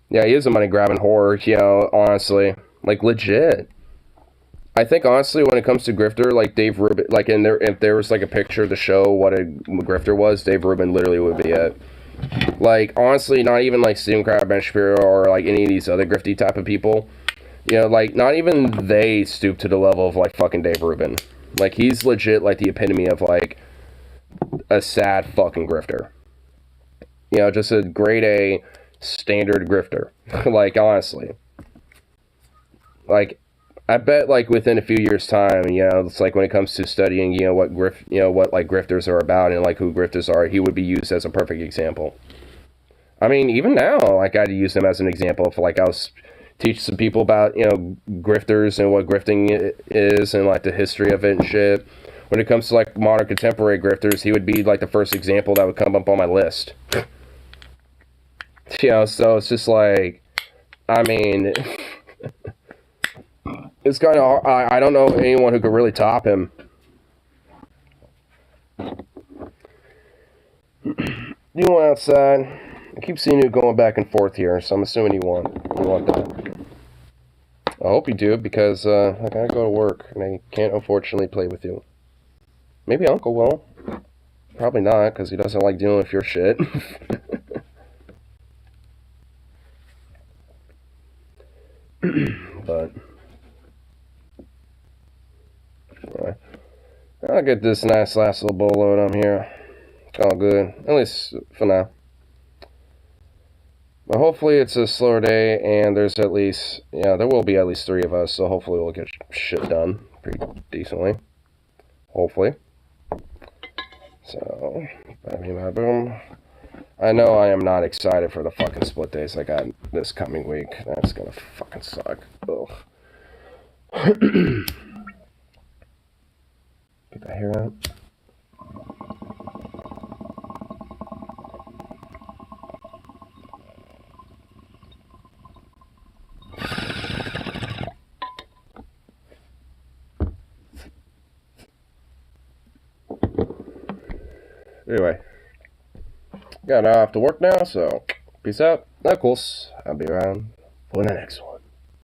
Yeah, he is a money grabbing whore, you know, honestly. Like, legit. I think, honestly, when it comes to grifter, like, Dave Rubin, like, if there was, like, a picture to show what a grifter was, Dave Rubin literally would be it. Like, honestly, not even, like, Steven Crowder, Ben Shapiro, or, like, any of these other grifty type of people. You know, like, not even they stoop to the level of, like, fucking Dave Rubin. Like, he's legit, like, the epitome of, like, a sad fucking grifter. You know, just a grade A standard grifter. Like, honestly. Like, I bet, like, within a few years' time, you know, it's like when it comes to studying, you know, what, like, grifters are about and, like, who grifters are, he would be used as a perfect example. I mean, even now, like, I'd use him as an example if, like, I was... teach some people about, you know, grifters and what grifting is and, like, the history of it and shit. When it comes to, like, modern contemporary grifters, he would be, like, the first example that would come up on my list. You know, so it's just like, I mean, it's kind of, I don't know anyone who could really top him. You went outside. I keep seeing you going back and forth here, so I'm assuming you want that. I hope you do, because I gotta go to work, and I can't unfortunately play with you. Maybe Uncle will. Probably not, because he doesn't like dealing with your shit. But I'll get this nice last little bowl load on here. It's all good, at least for now. But hopefully it's a slower day, and there's at least, yeah, there will be at least 3 of us, so hopefully we'll get shit done pretty decently. Hopefully. So, boom. I know I am not excited for the fucking split days I got this coming week. That's gonna fucking suck. Ugh. Get that hair out. Anyway, got off to work now, so peace out. Of course, I'll be around for the next one.